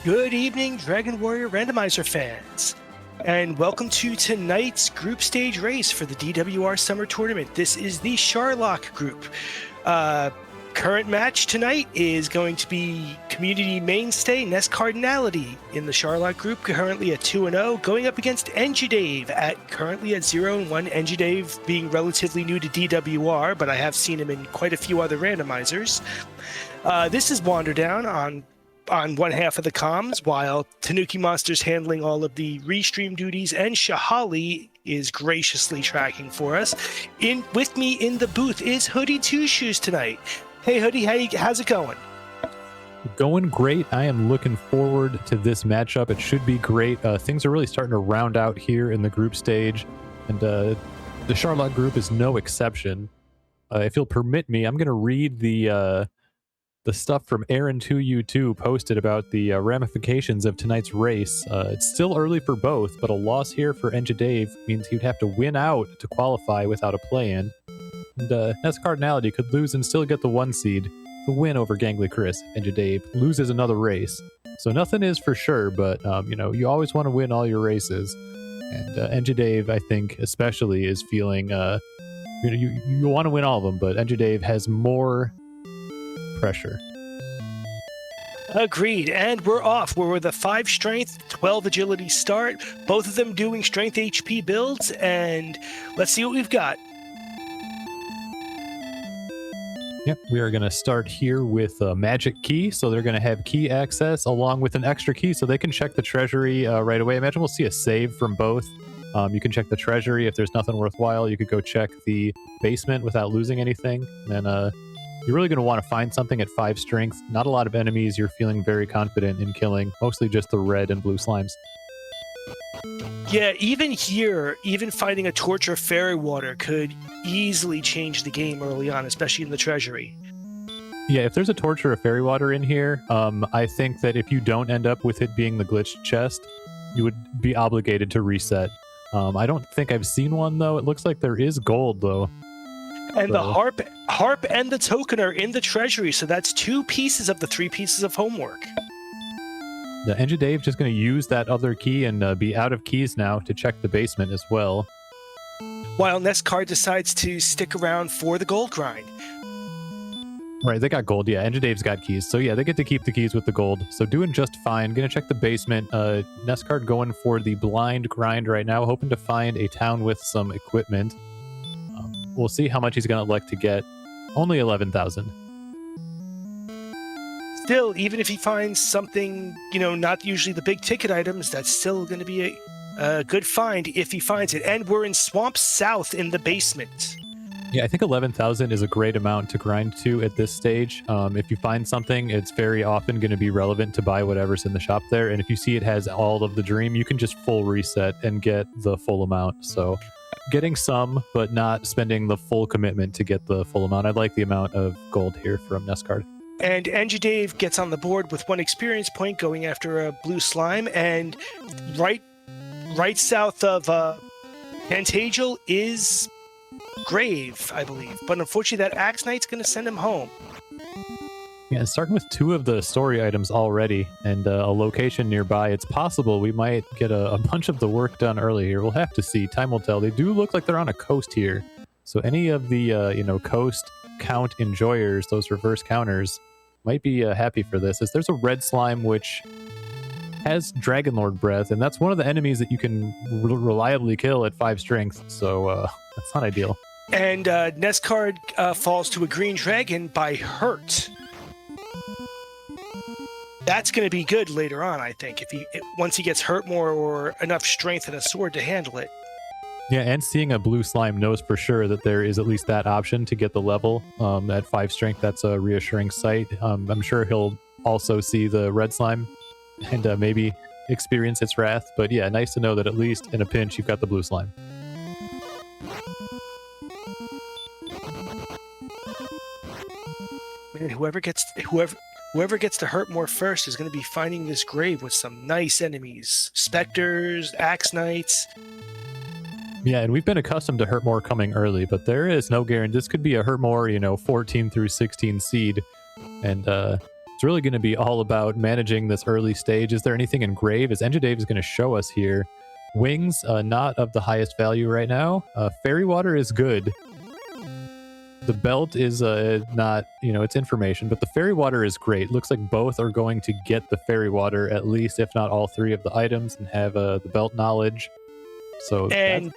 Good evening, Dragon Warrior Randomizer fans, and welcome to tonight's group stage race for the DWR Summer Tournament. This is the Charlock group. Current match tonight is going to be community mainstay NESCardinality in the Charlock group, currently at 2-0, going up against Engidave currently at 0-1. Engidave being relatively new to DWR, but I have seen him in quite a few other randomizers. This is Wanderdown on one half of the comms, while Tanuki Monster's handling all of the restream duties, and Shahali is graciously tracking for us. With me in the booth is Hoodie Two Shoes tonight. Hey Hoodie, how's it going? Going great. I am looking forward to this matchup. It should be great. Things are really starting to round out here in the group stage, and the Charlotte group is no exception. If you'll permit me, I'm going to read the stuff from Aaron2U2 posted about the ramifications of tonight's race. It's still early for both, but a loss here for Engidave means he'd have to win out to qualify without a play-in. And NESCardinality could lose and still get the 1 seed. The win over Gangly Chris. Engidave loses another race. So nothing is for sure, but you always want to win all your races. And Engidave, I think, especially is feeling you want to win all of them, but Engidave has more pressure. Agreed, and we're off. We're with a 5 strength, 12 agility start, both of them doing strength HP builds, and let's see what we've got. Yep, we are going to start here with a magic key, so they're going to have key access along with an extra key so they can check the treasury right away. I imagine we'll see a save from both. You can check the treasury. If there's nothing worthwhile, you could go check the basement without losing anything. And then you're really going to want to find something at 5 strength. Not a lot of enemies you're feeling very confident in killing, mostly just the red and blue slimes. Yeah, even here, even finding a torch or fairy water could easily change the game early on, especially in the treasury. Yeah, if there's a torch or a fairy water in here, I think that if you don't end up with it being the glitched chest, you would be obligated to reset. I don't think I've seen one, though. It looks like there is gold, though. And the harp and the token are in the treasury, so that's 2 pieces of the 3 pieces of homework. The Engidave just going to use that other key and be out of keys now to check the basement as well. While NESCard decides to stick around for the gold grind. Right, they got gold. Yeah, Engidave's got keys. So yeah, they get to keep the keys with the gold. So doing just fine. Going to check the basement. NESCard going for the blind grind right now, hoping to find a town with some equipment. We'll see how much he's going to elect to get. Only 11,000. Still, even if he finds something, not usually the big ticket items, that's still going to be a good find if he finds it. And we're in Swamp South in the basement. Yeah, I think 11,000 is a great amount to grind to at this stage. If you find something, it's very often going to be relevant to buy whatever's in the shop there. And if you see it has all of the dream, you can just full reset and get the full amount. So getting some, but not spending the full commitment to get the full amount. I like the amount of gold here from NESCard. And Engidave gets on the board with 1 experience point going after a blue slime. And right south of Pantagial is Grave, I believe. But unfortunately, that Axe Knight's going to send him home. Yeah, starting with 2 of the story items already and a location nearby, it's possible we might get a bunch of the work done early here. We'll have to see. Time will tell. They do look like they're on a coast here. So any of the, coast count enjoyers, those reverse counters, might be happy for this. As there's a red slime which has Dragonlord Breath, and that's one of the enemies that you can reliably kill at 5 strength. So that's not ideal. And NESCard falls to a green dragon by Hurt. That's going to be good later on, I think, once he gets hurt more or enough strength and a sword to handle it. Yeah, and seeing a blue slime knows for sure that there is at least that option to get the level at 5 strength. That's a reassuring sight. I'm sure he'll also see the red slime and maybe experience its wrath. But yeah, nice to know that at least in a pinch you've got the blue slime. Man, whoever gets to hurt more first is going to be finding this grave with some nice enemies. Specters, Axe Knights. Yeah, and we've been accustomed to Hurtmore coming early, but there is no guarantee. This could be a Hurtmore, 14 through 16 seed. And It's really going to be all about managing this early stage. Is there anything in Grave? As Engidave is going to show us here. Wings, not of the highest value right now. Fairy Water is good. The belt is not, it's information, but the Fairy Water is great. Looks like both are going to get the Fairy Water, at least, if not all three of the items, and have the belt knowledge. So and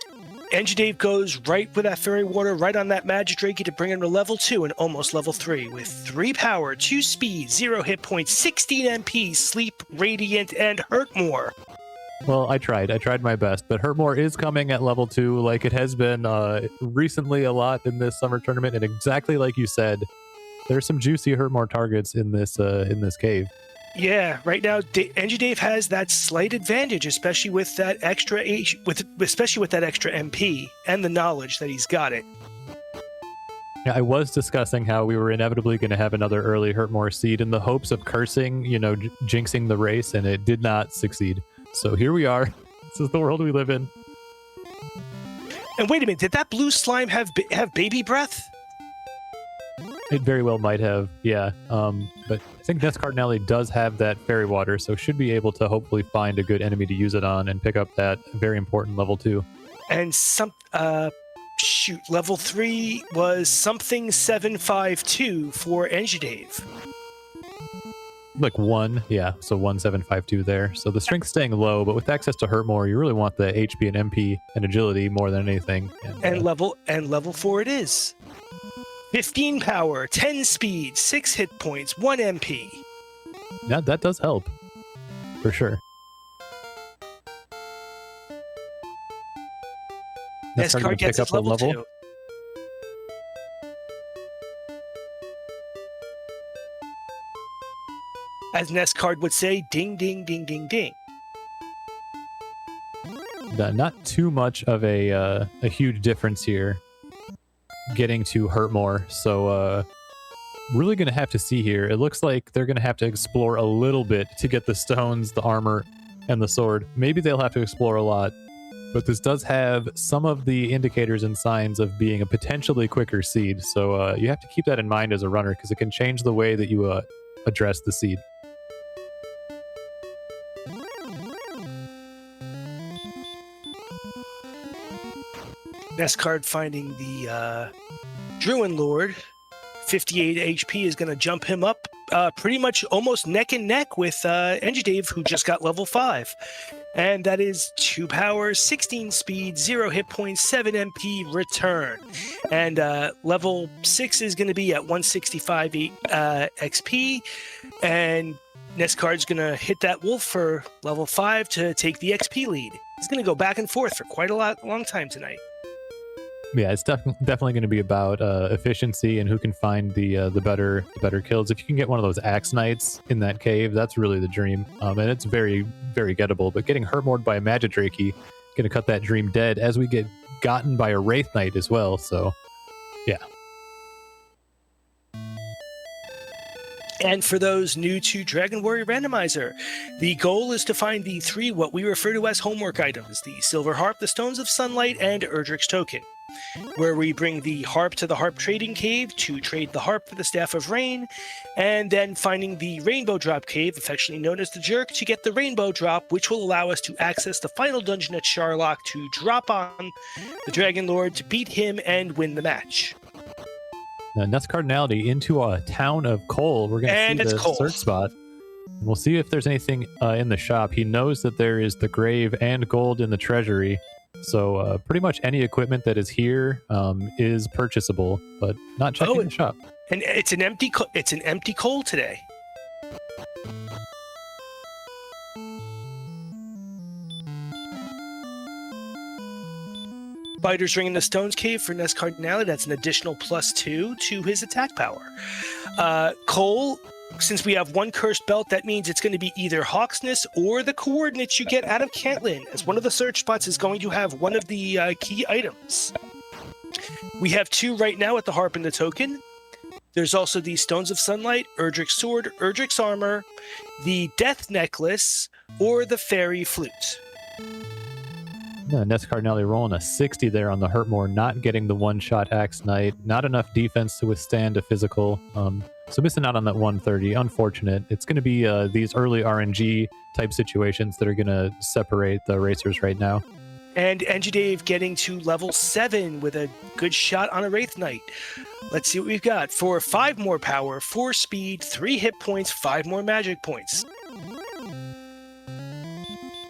Engidave goes right with that Fairy Water, right on that Magic Drakey to bring him to level 2 and almost level 3 with 3 power, 2 speed, 0 hit points, 16 MP, sleep, radiant, and hurt more. Well, I tried my best, but Hurt More is coming at level 2 like it has been recently a lot in this summer tournament, and exactly like you said, there's some juicy Hurt More targets in this cave. Yeah, right now Engidave has that slight advantage, especially with that extra MP and the knowledge that he's got it. Yeah, I was discussing how we were inevitably going to have another early Hurt More seed in the hopes of cursing, jinxing the race, and it did not succeed. So here we are. This is the world we live in. And wait a minute, did that blue slime have baby breath? It very well might have, yeah. But I think NESCardinality does have that Fairy Water, so should be able to hopefully find a good enemy to use it on and pick up that very important level 2. And level 3 was something 752 for Engidave. Like 1, yeah, so 1752 there. So the strength's staying low, but with access to Hurt More, you really want the HP and MP and agility more than anything. And level 4 it is. 15 power, 10 speed, 6 hit points, 1 MP. Yeah, that does help. For sure. NESCard gets up level 2. As NESCard would say, ding, ding, ding, ding, ding. Not too much of a huge difference here getting to Hurt More. So really going to have to see here. It looks like they're going to have to explore a little bit to get the stones, the armor, and the sword. Maybe they'll have to explore a lot. But this does have some of the indicators and signs of being a potentially quicker seed. So you have to keep that in mind as a runner because it can change the way that you address the seed. NESCard finding the Druid Lord, 58 HP, is going to jump him up pretty much almost neck and neck with Engidave, who just got level 5. And that is 2 power, 16 speed, 0 hit points, 7 MP, return. And level 6 is going to be at 165 XP. And NESCard's going to hit that wolf for level 5 to take the XP lead. It's going to go back and forth for quite a long time tonight. Yeah, it's definitely going to be about efficiency and who can find the better kills. If you can get one of those Axe Knights in that cave, that's really the dream. And it's very, very gettable. But getting Hurt More by a Magic Drakey going to cut that dream dead as we get gotten by a Wraith Knight as well. So, yeah. And for those new to Dragon Warrior Randomizer, the goal is to find the 3 what we refer to as homework items, the Silver Harp, the Stones of Sunlight, and Erdrick's Token, where we bring the harp to the harp trading cave to trade the harp for the Staff of Rain, and then finding the Rainbow Drop Cave, affectionately known as the Jerk, to get the Rainbow Drop, which will allow us to access the final dungeon at Sharlock to drop on the Dragon Lord to beat him and win the match. NESCardinality into a town of coal. We're going to see the search spot. We'll see if there's anything in the shop. He knows that there is the grave and gold in the treasury. So pretty much any equipment that is here is purchasable, but not checking the shop. And it's an empty coal today. Spider's Ring in the Stones Cave for NESCardinality. That's an additional +2 to his attack power. Coal, since we have 1 cursed belt, that means it's going to be either Hawksness or the coordinates you get out of Cantlin, as one of the search spots is going to have one of the key items. We have 2 right now at the Harp and the Token. There's also the Stones of Sunlight, Erdrick's Sword, Erdrick's Armor, the Death Necklace, or the Fairy Flute. NESCardinality rolling a 60 there on the Hurt More, not getting the one-shot Axe Knight. Not enough defense to withstand a physical. So missing out on that 130, unfortunate. It's going to be these early RNG type situations that are going to separate the racers right now. And Engidave getting to level 7 with a good shot on a Wraith Knight. Let's see what we've got. For 5 more power, 4 speed, 3 hit points, 5 more magic points.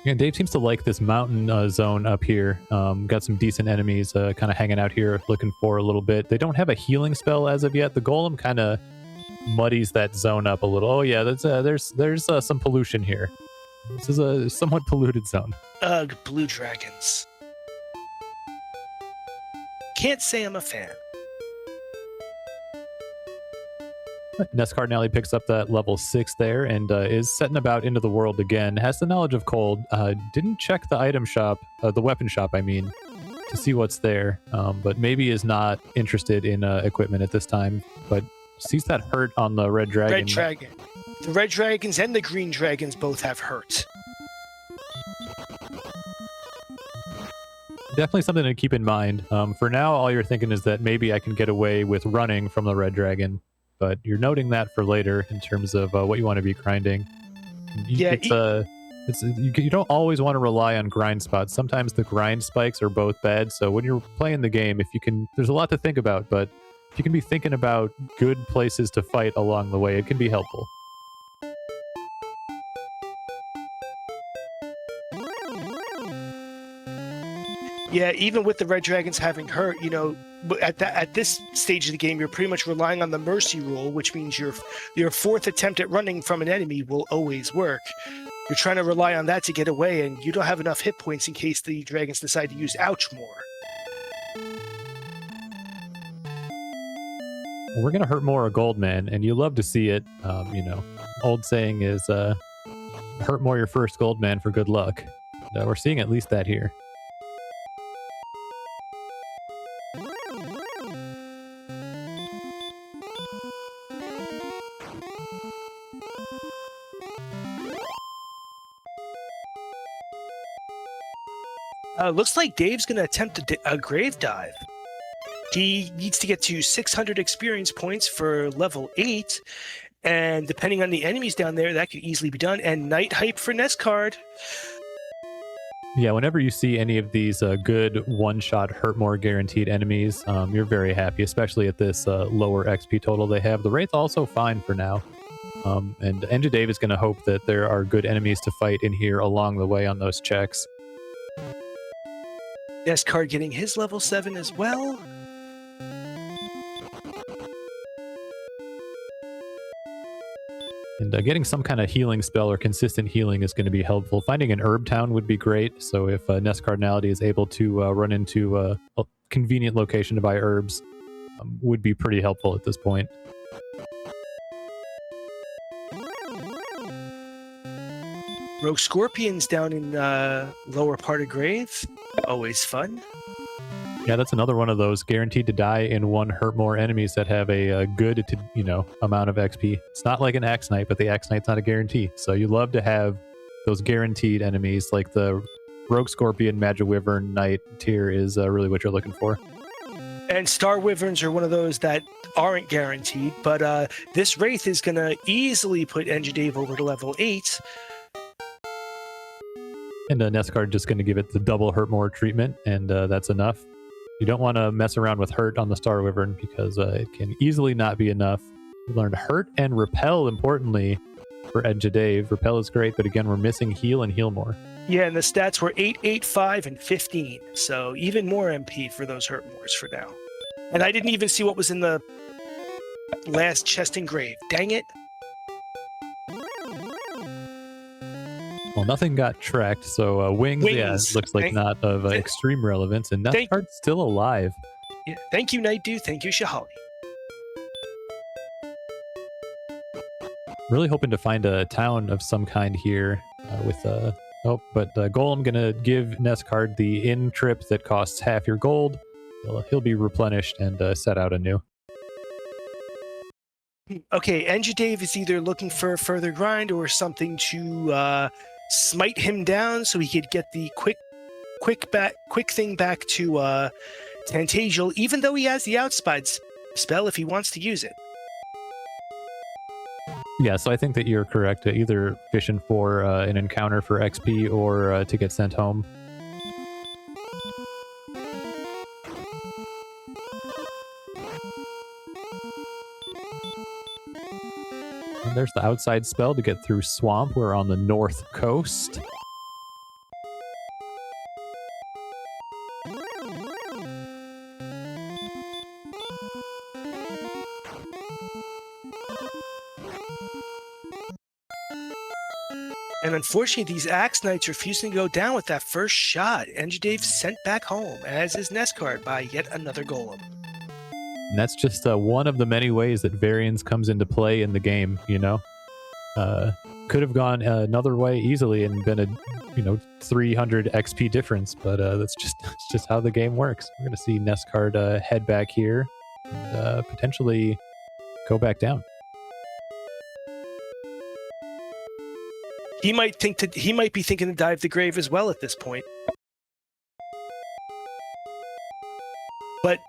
Yeah, Dave seems to like this mountain zone up here. Got some decent enemies kind of hanging out here, looking for a little bit. They don't have a healing spell as of yet. The golem kind of muddies that zone up a little. Oh yeah, there's some pollution here. This is a somewhat polluted zone. Ugh, blue dragons. Can't say I'm a fan. NESCardinality picks up that level 6 there and is setting about into the world again. Has the knowledge of cold. Didn't check the item shop, the weapon shop, I mean, to see what's there. But maybe is not interested in equipment at this time. But sees that hurt on the red dragon. Red dragon. The red dragons and the green dragons both have hurt. Definitely something to keep in mind. For now, all you're thinking is that maybe I can get away with running from the red dragon. But you're noting that for later in terms of what you want to be grinding. You don't always want to rely on grind spots. Sometimes the grind spikes are both bad. So when you're playing the game, there's a lot to think about. But if you can be thinking about good places to fight along the way, it can be helpful. Yeah, even with the red dragons having hurt, at this stage of the game, you're pretty much relying on the mercy rule, which means your fourth attempt at running from an enemy will always work. You're trying to rely on that to get away, and you don't have enough hit points in case the dragons decide to use ouch more. We're going to hurt more a gold man, and you love to see it. Old saying is hurt more your first gold man for good luck. We're seeing at least that here. Looks like Dave's going to attempt a grave dive. He needs to get to 600 experience points for level 8, and depending on the enemies down there, that could easily be done. And night hype for NESCard. Yeah, whenever you see any of these good one-shot hurt more guaranteed enemies, you're very happy, especially at this lower XP total they have. The Wraith also fine for now. And Engidave is going to hope that there are good enemies to fight in here along the way on those checks. NESCard getting his level 7 as well. And getting some kind of healing spell or consistent healing is going to be helpful. Finding an herb town would be great. So if NESCardinality is able to run into a convenient location to buy herbs, would be pretty helpful at this point. Rogue Scorpions down in lower part of Grave. Always fun. Yeah, that's another one of those guaranteed to die in one hurt more enemies that have a good amount of XP. It's not like an Axe Knight, but the Axe Knight's not a guarantee. So you love to have those guaranteed enemies like the Rogue Scorpion, Magic Wyvern Knight tier is really what you're looking for. And Star Wyverns are one of those that aren't guaranteed, but this Wraith is going to easily put Engidave over to level 8. And NESCard just going to give it the double hurt more treatment, and that's enough. You don't want to mess around with hurt on the Star Wyvern because it can easily not be enough. We learned hurt and repel, importantly, for Engidave. Repel is great, but again, we're missing heal and heal more. Yeah, and the stats were 8, 8, 5, and 15. So even more MP for those hurt mores for now. And I didn't even see what was in the last chest and grave. Dang it. Well, nothing got tracked, so wings, yeah, looks like not of extreme relevance, and NESCard's still alive. Yeah, thank you, Night Dew. Thank you, Shahali. Really hoping to find a town of some kind here with but Golem gonna give NESCard the in trip that costs half your gold. He'll be replenished and set out anew. Okay, Engidave is either looking for a further grind or something to smite him down so he could get the quick thing back to Tantagel, even though he has the outside spell if he wants to use it. Yeah, so I think that you're correct. Either fishing for an encounter for XP or to get sent home. And there's the outside spell to get through Swamp. We're on the north coast. And unfortunately, these Axe Knights refusing to go down with that first shot. Engidave sent back home, as is NESCard, by yet another golem. And that's just one of the many ways that variance comes into play in the game, you know? Could have gone another way easily and been a 300 XP difference, but that's just how the game works. We're going to see NESCard head back here and potentially go back down. He might be thinking to dive the grave as well at this point. But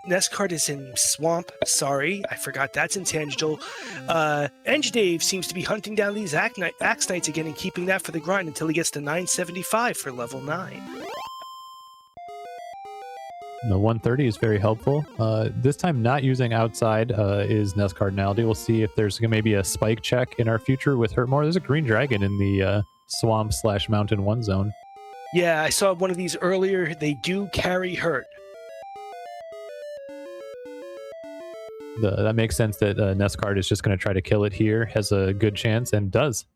NESCard is in Swamp. Sorry, I forgot that's in Tangential. Engidave seems to be hunting down these Axe Knights again and keeping that for the grind until he gets to 975 for level 9. The 130 is very helpful. This time not using outside is NESCardinality. We'll see if there's maybe a spike check in our future with Hurt More. There's a green dragon in the Swamp/Mountain 1 zone. Yeah, I saw one of these earlier. They do carry Hurt. That makes sense that NESCard is just going to try to kill it here. Has a good chance and does.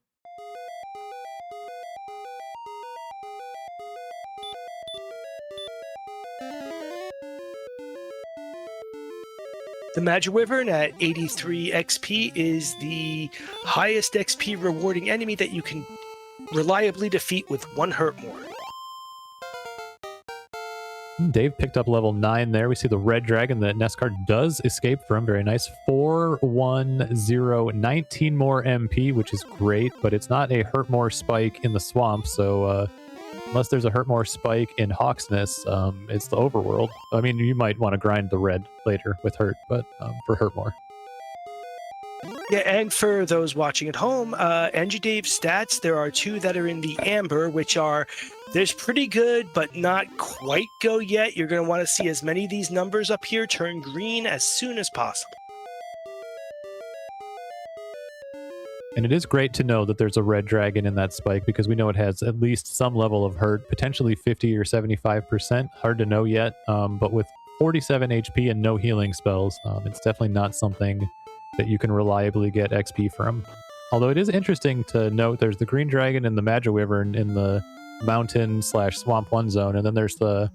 The Magic Wyvern at 83 XP is the highest XP rewarding enemy that you can reliably defeat with 1 Hurt More. Dave picked up level 9 there. We see the red dragon that NESCard does escape from. Very nice. 410, 19 more MP, which is great, but it's not a Hurt More spike in the swamp, so unless there's a Hurt More spike in Hawksness, it's the overworld. I mean, you might want to grind the red later with Hurt, but for Hurt More. Yeah, and for those watching at home, Engidave's stats, there are 2 that are in the amber, which are, there's pretty good, but not quite go yet. You're going to want to see as many of these numbers up here turn green as soon as possible. And it is great to know that there's a red dragon in that spike, because we know it has at least some level of hurt, potentially 50 or 75%. Hard to know yet, but with 47 HP and no healing spells, it's definitely not something that you can reliably get XP from. Although it is interesting to note there's the green dragon and the Magic Wyvern in the Mountain/Swamp 1 zone, and then there's the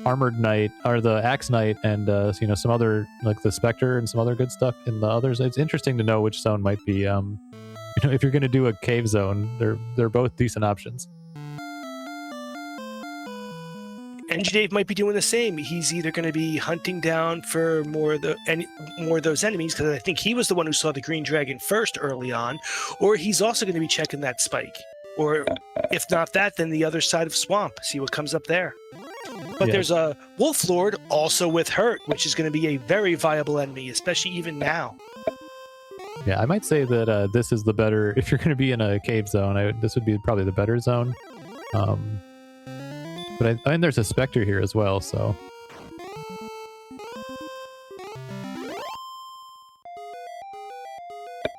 Armored Knight, or the Axe Knight, and some other, like the Spectre and some other good stuff in the others. It's interesting to know which zone might be, if you're going to do a cave zone, they're both decent options. Engidave might be doing the same. He's either going to be hunting down for more of those enemies, because I think he was the one who saw the green dragon first early on, or he's also going to be checking that spike. Or if not that, then the other side of Swamp, see what comes up there. But There's a Wolf Lord also with Hurt, which is going to be a very viable enemy, especially even now. Yeah, I might say that this is the better, if you're going to be in a cave zone, this would be probably the better zone. But and there's a Spectre here as well, so.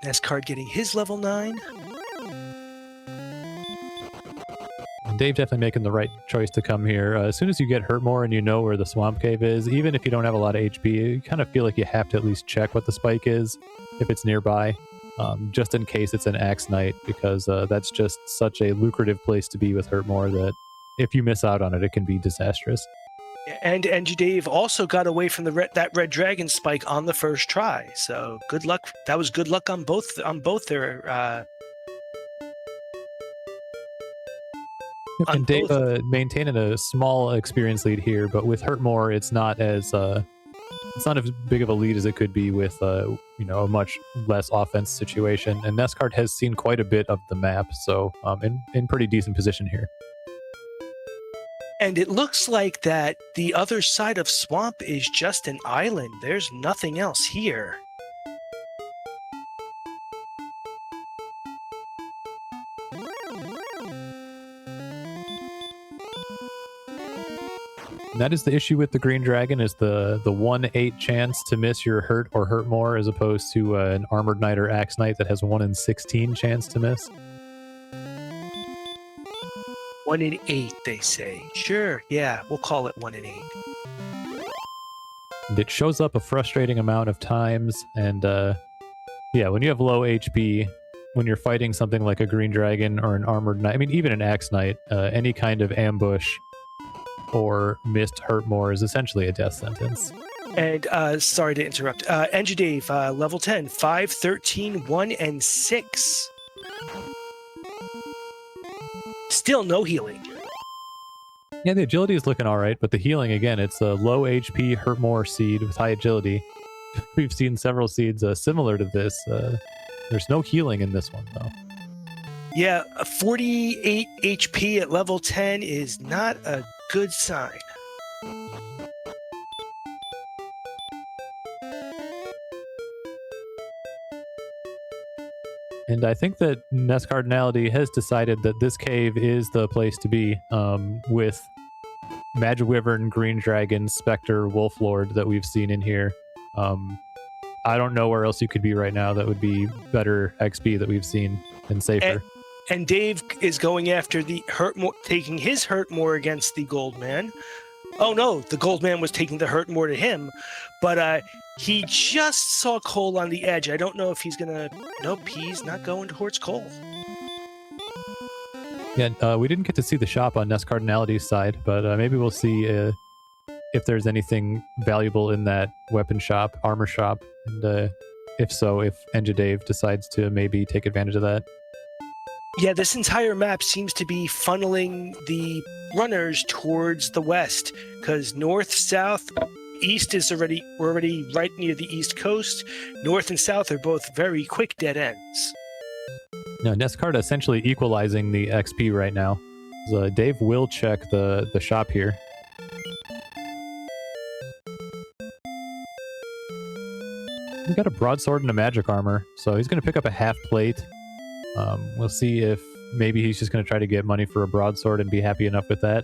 NESCard getting his level 9. Dave definitely making the right choice to come here. As soon as you get Hurt More and you know where the swamp cave is, even if you don't have a lot of HP, you kind of feel like you have to at least check what the spike is if it's nearby, just in case it's an Axe Knight, because that's just such a lucrative place to be with Hurt More that if you miss out on it, it can be disastrous. And Engidave also got away from that red dragon spike on the first try, so good luck. That was good luck on both their. And Dave maintaining a small experience lead here, but with Hurt More, it's not as big of a lead as it could be with a much less offense situation. And NESCard has seen quite a bit of the map, so in pretty decent position here. And it looks like that the other side of Swamp is just an island. There's nothing else here. that is the issue with the Green Dragon, is the 1/8 chance to miss your hurt or hurt more, as opposed to an Armored Knight or Axe Knight that has 1 in 16 chance to miss. 1 in 8, they say. Sure, yeah, we'll call it 1 in 8. And it shows up a frustrating amount of times, and yeah, when you have low HP, when you're fighting something like a Green Dragon or an Armored Knight, I mean, even an Axe Knight, any kind of ambush or missed hurt more is essentially a death sentence. And sorry to interrupt. Engidave, level 10, 5, 13, 1, and 6. Still no healing. Yeah, the agility is looking all right, but the healing, again, it's a low HP hurt more seed with high agility. We've seen several seeds similar to this. There's no healing in this one, though. Yeah, a 48 HP at level 10 is not a good sign. And I think that NESCardinality has decided that this cave is the place to be, with Magic Wyvern, Green Dragon, Spectre, Wolf Lord that we've seen in here. I don't know where else you could be right now that would be better XP that we've seen and safer. And Dave is going after the hurt more, taking his hurt more against the Gold Man. Oh no, the Gold Man was taking the hurt more to him, but he just saw Cole on the edge. I don't know if he's gonna. Nope, he's not going towards Cole. Yeah, we didn't get to see the shop on NESCardinality's side, but maybe we'll see if there's anything valuable in that weapon shop, armor shop, and if so, if Engidave decides to maybe take advantage of that. Yeah, this entire map seems to be funneling the runners towards the west, because north, south, east is we're already right near the east coast. North and south are both very quick dead ends. No, NESCard essentially equalizing the XP right now. So Dave will check the shop here. We got a broadsword and a magic armor, so he's going to pick up a half plate. We'll see if maybe he's just going to try to get money for a broadsword and be happy enough with that.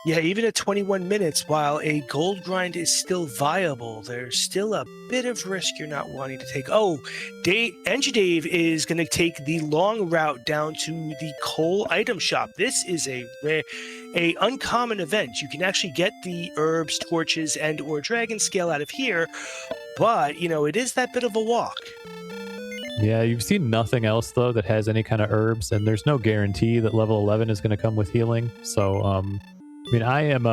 Yeah, even at 21 minutes, while a gold grind is still viable, there's still a bit of risk you're not wanting to take. Oh, Engidave is going to take the long route down to the coal item shop. This is a uncommon event. You can actually get the herbs, torches, and or dragon scale out of here, but, you know, it is that bit of a walk. Yeah, you've seen nothing else, though, that has any kind of herbs, and there's no guarantee that level 11 is going to come with healing, so, I mean, I am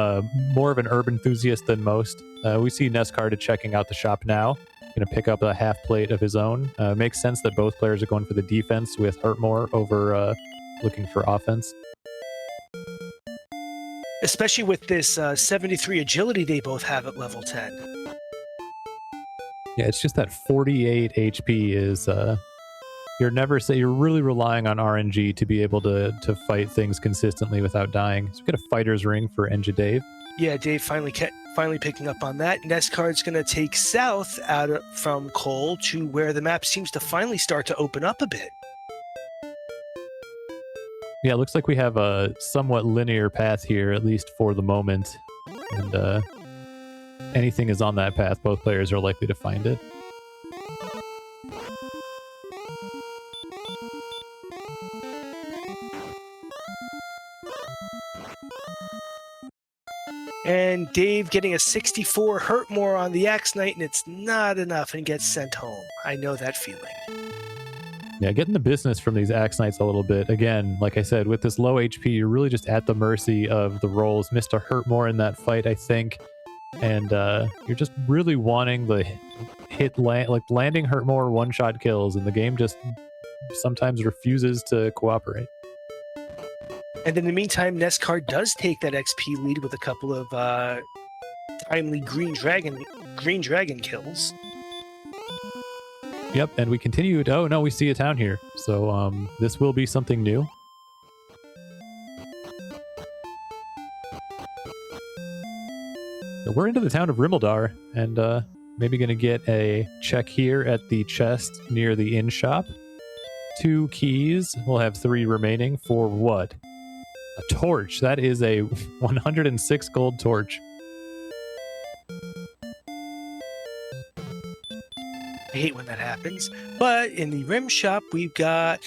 more of an herb enthusiast than most. We see NESCard checking out the shop now. Going to pick up a half plate of his own. Makes sense that both players are going for the defense with Hurtmore over looking for offense. Especially with this 73 agility they both have at level 10. Yeah, it's just that 48 HP is... you're really relying on RNG to be able to fight things consistently without dying. So we get a fighter's ring for Engidave. Yeah, Dave finally picking up on that. NESCard's going to take south from Cole to where the map seems to finally start to open up a bit. Yeah, it looks like we have a somewhat linear path here, at least for the moment. And anything is on that path, both players are likely to find it. And Dave getting a 64 hurt more on the Axe Knight, and it's not enough, and gets sent home. I know that feeling. Yeah, getting the business from these Axe Knights a little bit. Again, like I said, with this low HP, you're really just at the mercy of the rolls. Missed a hurt more in that fight, I think. And you're just really wanting the landing hurt more one-shot kills, and the game just sometimes refuses to cooperate. And in the meantime, NESCard does take that XP lead with a couple of timely green dragon kills. Yep, and we continue. Oh no, we see a town here, so this will be something new. So we're into the town of Rimmildar, and maybe going to get a check here at the chest near the inn shop 2 keys. We'll have 3 remaining for what? A torch. That is a 106 gold torch. I hate when that happens. But in the rim shop, we've got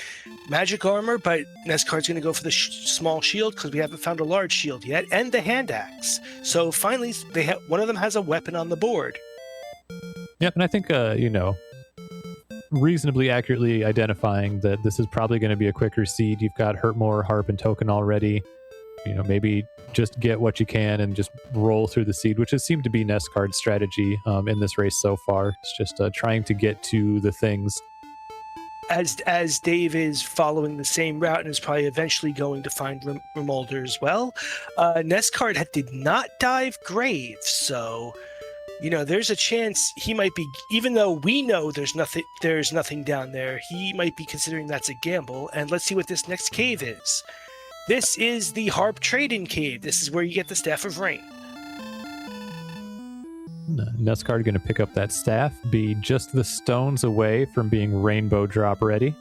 magic armor, but NESCard's going to go for the small shield because we haven't found a large shield yet, and the hand axe. So finally, one of them has a weapon on the board. Yep, and I think, reasonably accurately identifying that this is probably going to be a quicker seed. You've got Hurtmore, Harp, and Token already. Maybe just get what you can and just roll through the seed, which has seemed to be NESCard's strategy in this race so far. It's just trying to get to the things. As Dave is following the same route and is probably eventually going to find Remolder as well, NESCard did not dive grave, so there's a chance he might be, even though we know there's nothing down there, he might be considering that's a gamble. And let's see what this next cave is. This is the Harp Trade-In Cave. This is where you get the Staff of Rain. NESCard going to pick up that staff, be just the stones away from being rainbow drop ready.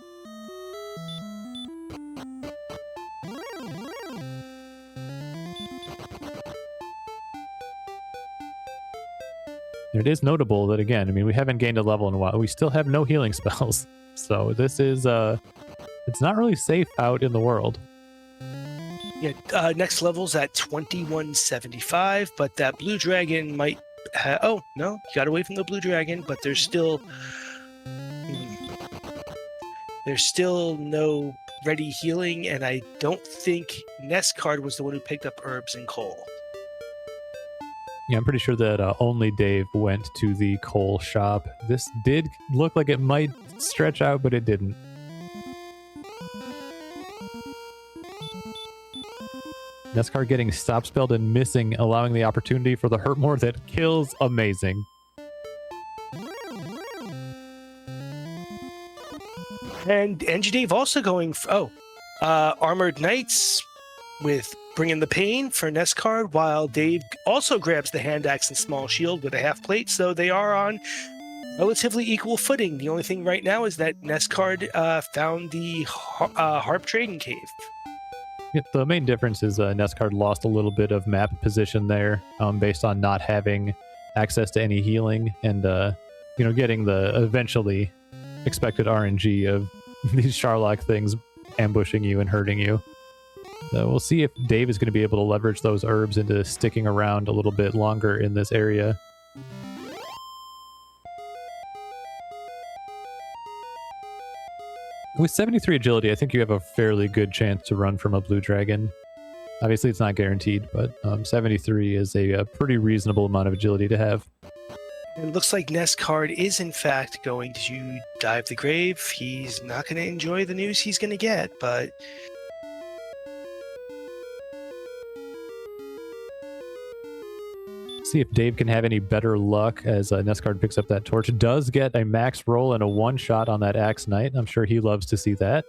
It is notable that, again, we haven't gained a level in a while. We still have no healing spells. So this is, it's not really safe out in the world. Yeah, next level's at 2175, but that blue dragon might oh, no, you got away from the blue dragon, but there's still no ready healing, and I don't think NESCard was the one who picked up herbs and coal. Yeah, I'm pretty sure that only Dave went to the coal shop. This did look like it might stretch out, but it didn't. NESCard getting stop spelled and missing, allowing the opportunity for the Hurtmore that kills. Amazing. And Engidave also going Armored Knights with Bringing the Pain for NESCard, while Dave also grabs the hand axe and small shield with a half plate, so they are on relatively equal footing. The only thing right now is that NESCard found the Harp Trading Cave. Yep, the main difference is NESCard lost a little bit of map position there based on not having access to any healing and, getting the eventually expected RNG of these Sharlock things ambushing you and hurting you. So we'll see if Dave is going to be able to leverage those herbs into sticking around a little bit longer in this area. With 73 agility, I think you have a fairly good chance to run from a blue dragon. Obviously, it's not guaranteed, but 73 is a pretty reasonable amount of agility to have. It looks like NESCard is, in fact, going to dive the grave. He's not going to enjoy the news he's going to get, but... See if Dave can have any better luck as NESCard picks up that torch. Does get a max roll and a one-shot on that Axe Knight. I'm sure he loves to see that.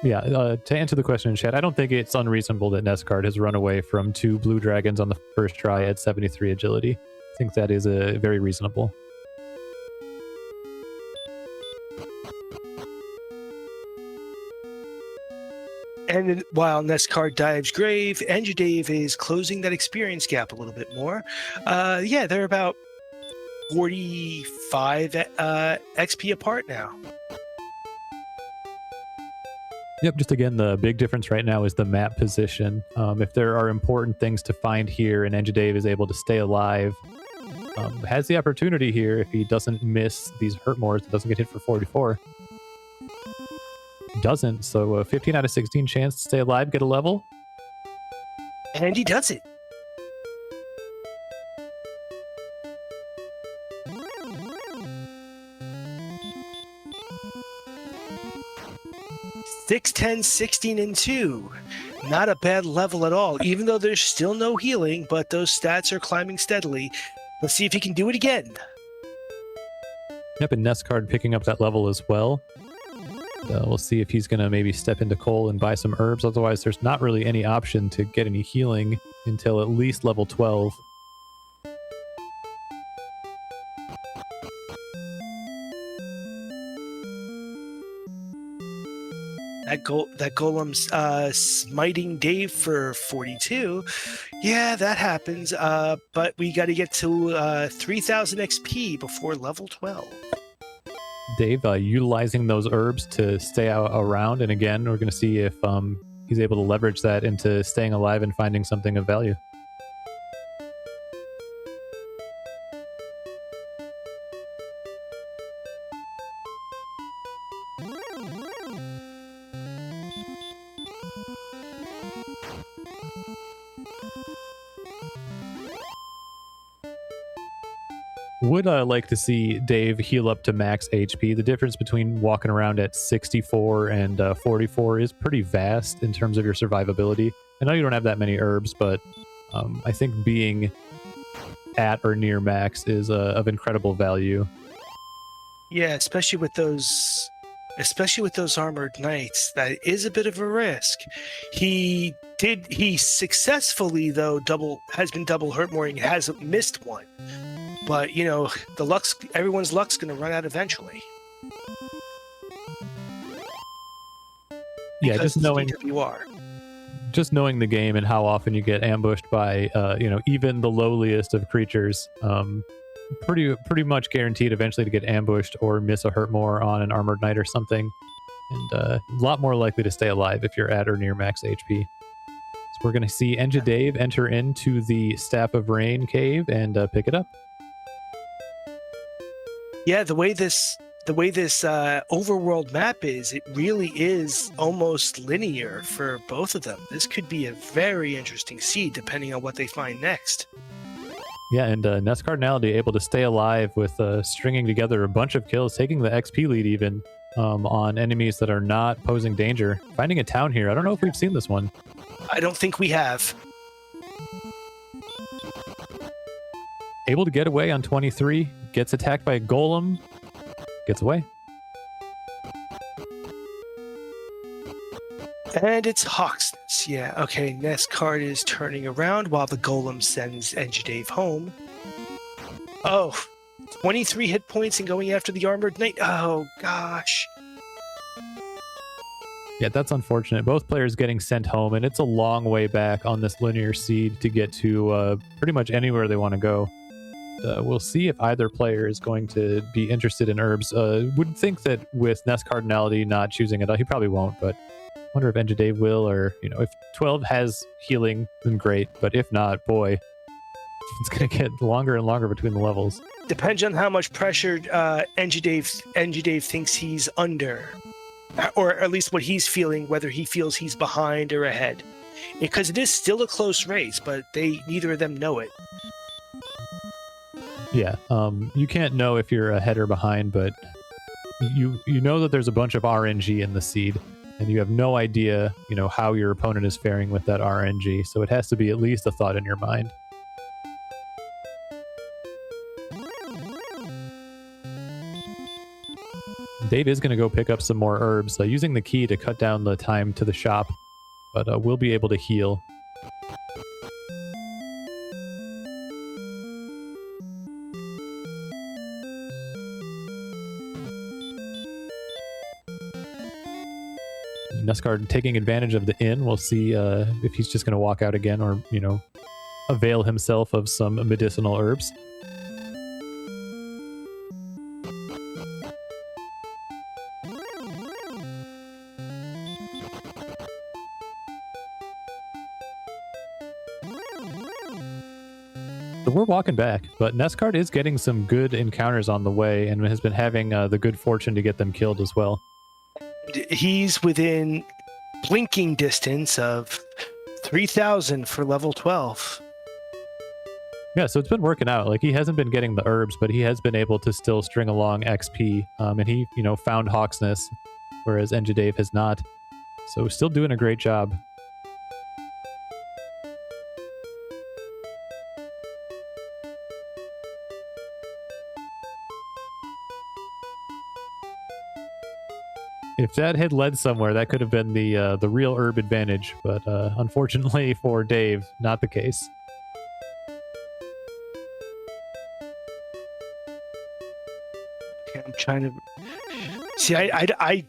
Yeah, to answer the question in chat, I don't think it's unreasonable that NESCard has run away from 2 blue dragons on the first try at 73 agility. I think that is very reasonable. And while NESCard dives grave, Engidave is closing that experience gap a little bit more. They're about 45 XP apart now. Yep, just again, the big difference right now is the map position. If there are important things to find here and Engidave is able to stay alive, has the opportunity here if he doesn't miss these Hurtmores, doesn't get hit for 44. Doesn't, so a 15 out of 16 chance to stay alive, get a level. And he does it. Six, 10, 16, and 2. Not a bad level at all, even though there's still no healing, but those stats are climbing steadily. Let's see if he can do it again. Yep, and NESCard picking up that level as well. We'll see if he's going to maybe step into coal and buy some herbs. Otherwise, there's not really any option to get any healing until at least level 12. That golem's smiting Dave for 42. Yeah, that happens. But we got to get to 3,000 XP before level 12. Dave utilizing those herbs to stay around, and again, we're going to see if he's able to leverage that into staying alive and finding something of value. Would like to see Dave heal up to max HP. The difference between walking around at 64 and 44 is pretty vast in terms of your survivability. I know you don't have that many herbs, but I think being at or near max is of incredible value. Yeah, especially with those armored knights, that is a bit of a risk. He successfully though has been double hurt more and hasn't missed one. But everyone's luck's going to run out eventually. Yeah, just knowing the game and how often you get ambushed by even the lowliest of creatures, pretty much guaranteed eventually to get ambushed or miss a hurt more on an armored knight or something, and a lot more likely to stay alive if you're at or near max HP. So we're going to see Engidave enter into the Staff of Rain cave and pick it up. Yeah, the way this overworld map is, it really is almost linear for both of them. This could be a very interesting seed depending on what they find next. Yeah, and NESCardinality able to stay alive with stringing together a bunch of kills, taking the XP lead even on enemies that are not posing danger. Finding a town here. I don't know if we've seen this one. I don't think we have. Able to get away on 23, gets attacked by a golem, gets away. And it's Hawksness. Yeah, okay, NESCard is turning around while the golem sends Engidave home. Oh, 23 hit points and going after the armored knight. Oh, gosh. Yeah, that's unfortunate. Both players getting sent home, and it's a long way back on this linear seed to get to pretty much anywhere they want to go. We'll see if either player is going to be interested in herbs. Would think that with NESCardinality not choosing it, he probably won't, but I wonder if Engidave will, or if 12 has healing, then great, but if not, boy, it's going to get longer and longer between the levels. Depends on how much pressure Engidave thinks he's under, or at least what he's feeling, whether he feels he's behind or ahead. Because it is still a close race, but neither of them know it. Yeah, you can't know if you're ahead or behind, but you know that there's a bunch of RNG in the seed, and you have no idea, how your opponent is faring with that RNG, so it has to be at least a thought in your mind. Dave is going to go pick up some more herbs, using the key to cut down the time to the shop, but we'll be able to heal. NESCard taking advantage of the inn. We'll see if he's just going to walk out again or, avail himself of some medicinal herbs. So we're walking back, but NESCard is getting some good encounters on the way and has been having the good fortune to get them killed as well. He's within blinking distance of 3,000 for level 12. Yeah, so it's been working out. Like, he hasn't been getting the herbs, but he has been able to still string along XP. And he, found Hawksness, whereas Engidave has not. So still doing a great job. If that had led somewhere, that could have been the real herb advantage, but unfortunately for Dave, not the case. Okay, I'm trying to see. I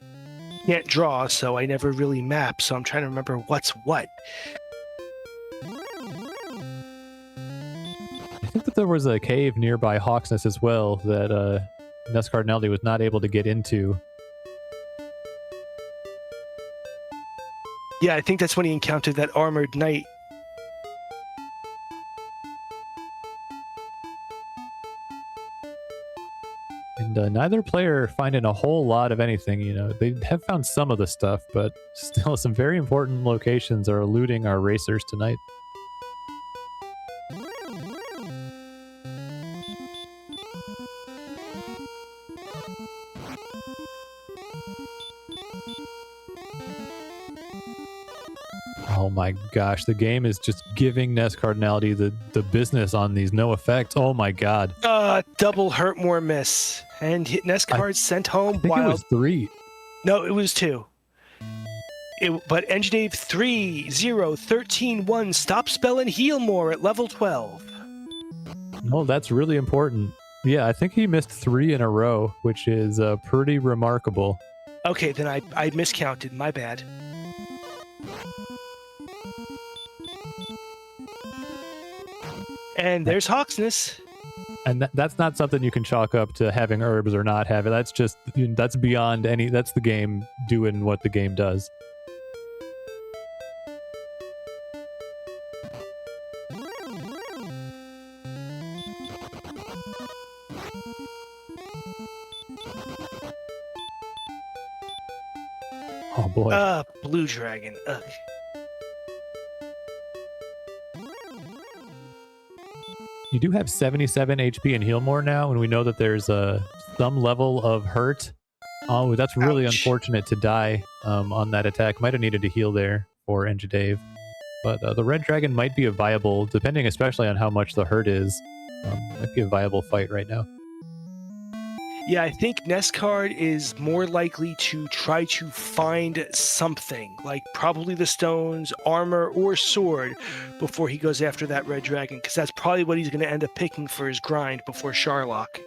can't draw, so I never really map. So I'm trying to remember what's what. I think that there was a cave nearby Hawksness as well that NESCardinality was not able to get into. Yeah, I think that's when he encountered that armored knight. And neither player finding a whole lot of anything, you know. They have found some of the stuff, but still some very important locations are eluding our racers tonight. Oh my gosh, the game is just giving NESCardinality the business on these no effects. Oh my god. Double Hurtmore miss. And NESCard sent home I think wild. it was 3. No, it was 2. But Engidave 3-0-13-1 stop spell and heal more at level 12. Oh, that's really important. Yeah, I think he missed 3 in a row, which is pretty remarkable. Okay, then I miscounted. My bad. And there's Hawksness. And that's not something you can chalk up to having herbs or not having. That's just, that's beyond any, that's the game doing what the game does. Oh boy. Blue Dragon. Ugh. You do have 77 HP and heal more now, and we know that there's some level of hurt. Oh, that's really unfortunate to die on that attack. Might have needed to heal there for Engidave. But the Red Dragon might be a viable, depending especially on how much the hurt is, might be a viable fight right now. Yeah, I think NESCard is more likely to try to find something, like probably the stones, armor, or sword, before he goes after that Red Dragon, because that's probably what he's going to end up picking for his grind before Sharlock.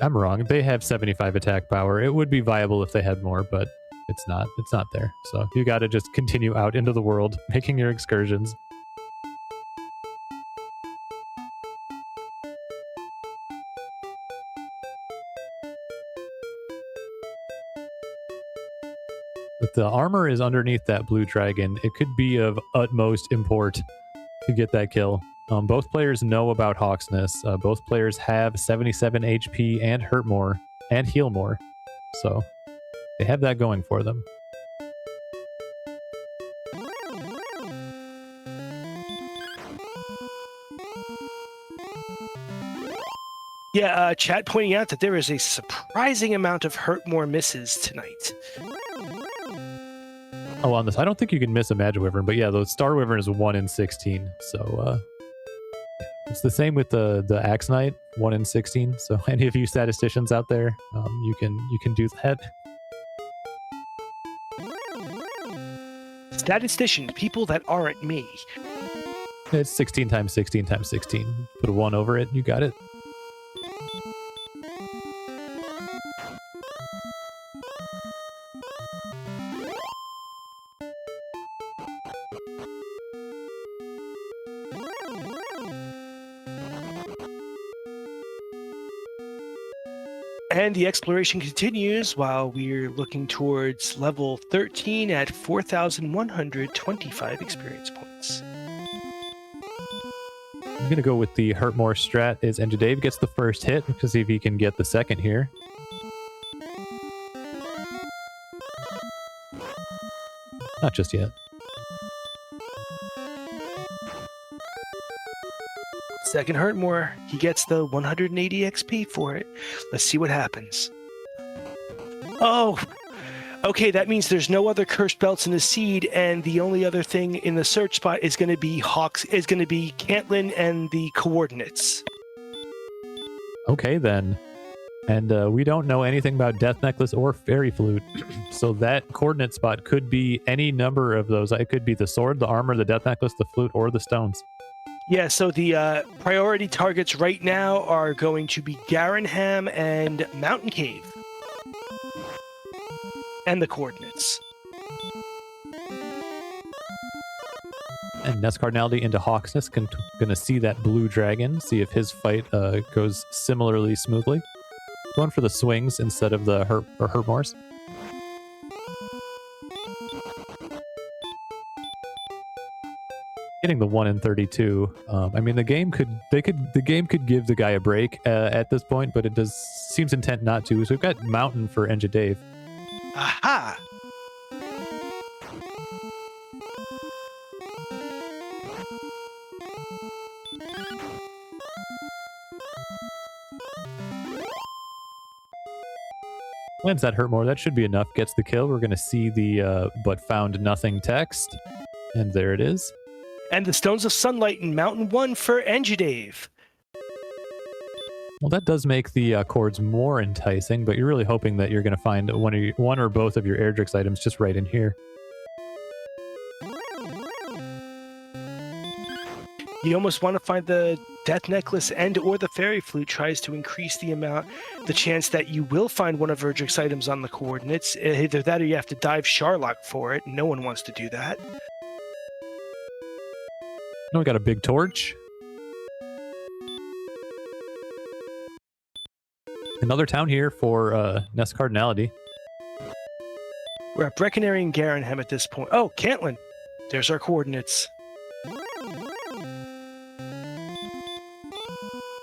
I'm wrong. They have 75 attack power. It would be viable if they had more, but it's not. It's not there. So you got to just continue out into the world, making your excursions. But the armor is underneath that blue dragon. It could be of utmost import to get that kill. Both players know about Hawksness. Both players have 77 HP and hurt more and heal more. So they have that going for them. Yeah, chat pointing out that there is a surprising amount of hurt more misses tonight. Oh, on this, I don't think you can miss a Magic Wyvern, but yeah, the Star Wyvern is 1 in 16. So it's the same with the Axe Knight, 1 in 16. So any of you statisticians out there, you can do that. Statistician, people that aren't me. It's 16 times 16 times 16. Put a 1 over it, you got it. And the exploration continues while we're looking towards level 13 at 4,125 experience points. I'm going to go with the hurt more strat as Engidave gets the first hit to see if he can get the second here. Not just yet. Second hurt more. He gets the 180 XP for it. Let's see what happens. Oh, okay. That means there's no other cursed belts in the seed, and the only other thing in the search spot is going to be Cantlin and the coordinates. Okay, then. And we don't know anything about Death Necklace or Fairy Flute. So that coordinate spot could be any number of those. It could be the sword, the armor, the Death Necklace, the flute, or the stones. Yeah, so the priority targets right now are going to be Garenham and Mountain Cave. And the coordinates. And NESCardinality into Hawksness going to see that blue dragon, see if his fight goes similarly smoothly. Going for the swings instead of the Hermores. Getting the 1 in 32. I mean, the game could give the guy a break at this point, but it seems intent not to. So we've got Mountain for Engidave. Aha! Lands that Hurtmore. That should be enough. Gets the kill. We're going to see the but found nothing text. And there it is. And the Stones of Sunlight in Mountain 1 for Engidave. Well, that does make the chords more enticing, but you're really hoping that you're going to find one or both of your Erdrix items just right in here. You almost want to find the Death Necklace and or the Fairy Flute tries to increase the chance that you will find one of Erdrix items on the coordinates. Either that or you have to dive Sharlock for it. No one wants to do that. Now we got a big torch. Another town here for NESCardinality. We're at Breckenary and Garenham at this point. Oh, Cantlin. There's our coordinates.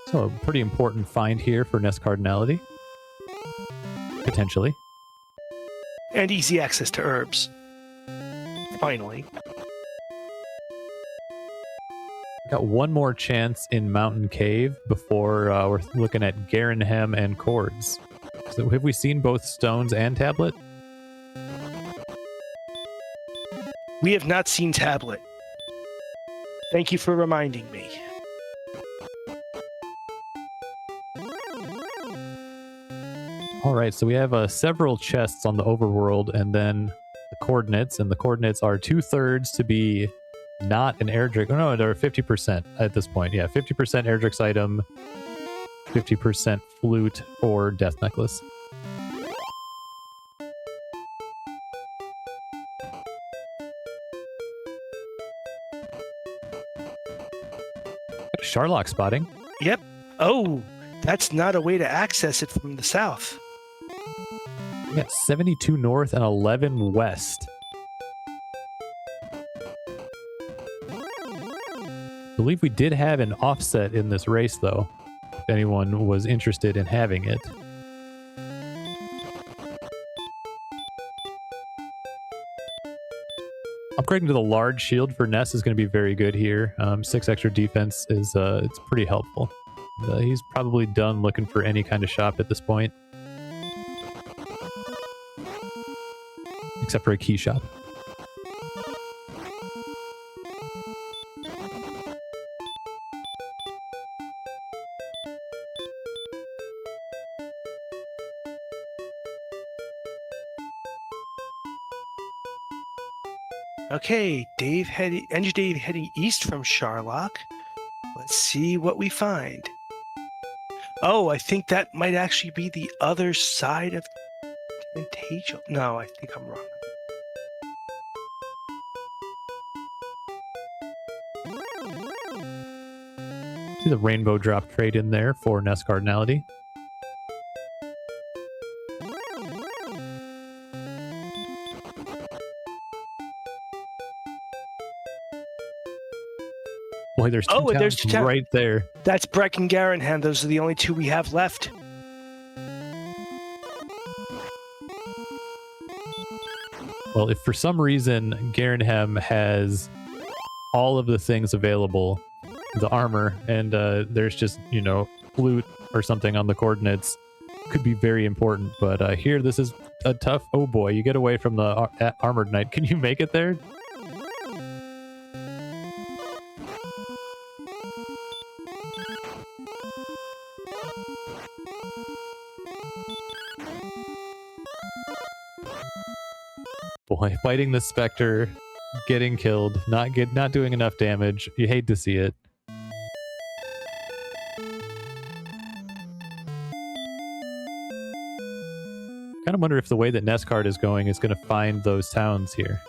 So a pretty important find here for NESCardinality. Potentially. And easy access to herbs. Finally. Got one more chance in Mountain Cave before we're looking at Garenham and Chords. So have we seen both stones and tablet? We have not seen tablet. Thank you for reminding me. All right, so we have several chests on the overworld and then the coordinates, and the coordinates are 2/3 to be not an Erdrix. Oh, no, they're 50% at this point. Yeah, 50% Erdrix item, 50% flute or Death Necklace. Sharlock spotting. Yep. Oh, that's not a way to access it from the south. We got 72 north and 11 west. I believe we did have an offset in this race, though, if anyone was interested in having it. Upgrading to the large shield for Ness is going to be very good here. 6 extra defense is it's pretty helpful. He's probably done looking for any kind of shop at this point. Except for a key shop. Okay, Engidave heading east from Sharlock. Let's see what we find. Oh, I think that might actually be the other side of Tentacial. No, I think I'm wrong. See the rainbow drop trade in there for NESCardinality. Boy, there's two there's towns 2 towns right there. That's Breck and Garenham. Those are the only 2 we have left. Well, if for some reason Garenham has all of the things available, the armor, and there's just, flute or something on the coordinates, could be very important. But here, this is a tough... Oh boy, you get away from the armored knight. Can you make it there? Boy, fighting the Spectre, getting killed, not doing enough damage. You hate to see it. Kind of wonder if the way that NESCard is going is going to find those towns here.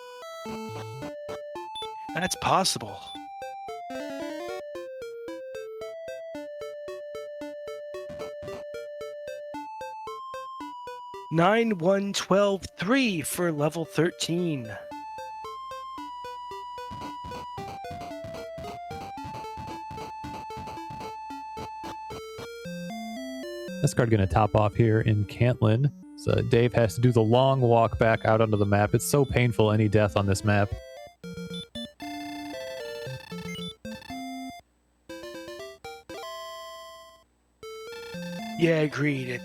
That's possible. Nine, 1, 12, 3 for level 13. NESCard going to top off here in Cantlin. So Dave has to do the long walk back out onto the map. It's so painful, any death on this map. Yeah, agreed.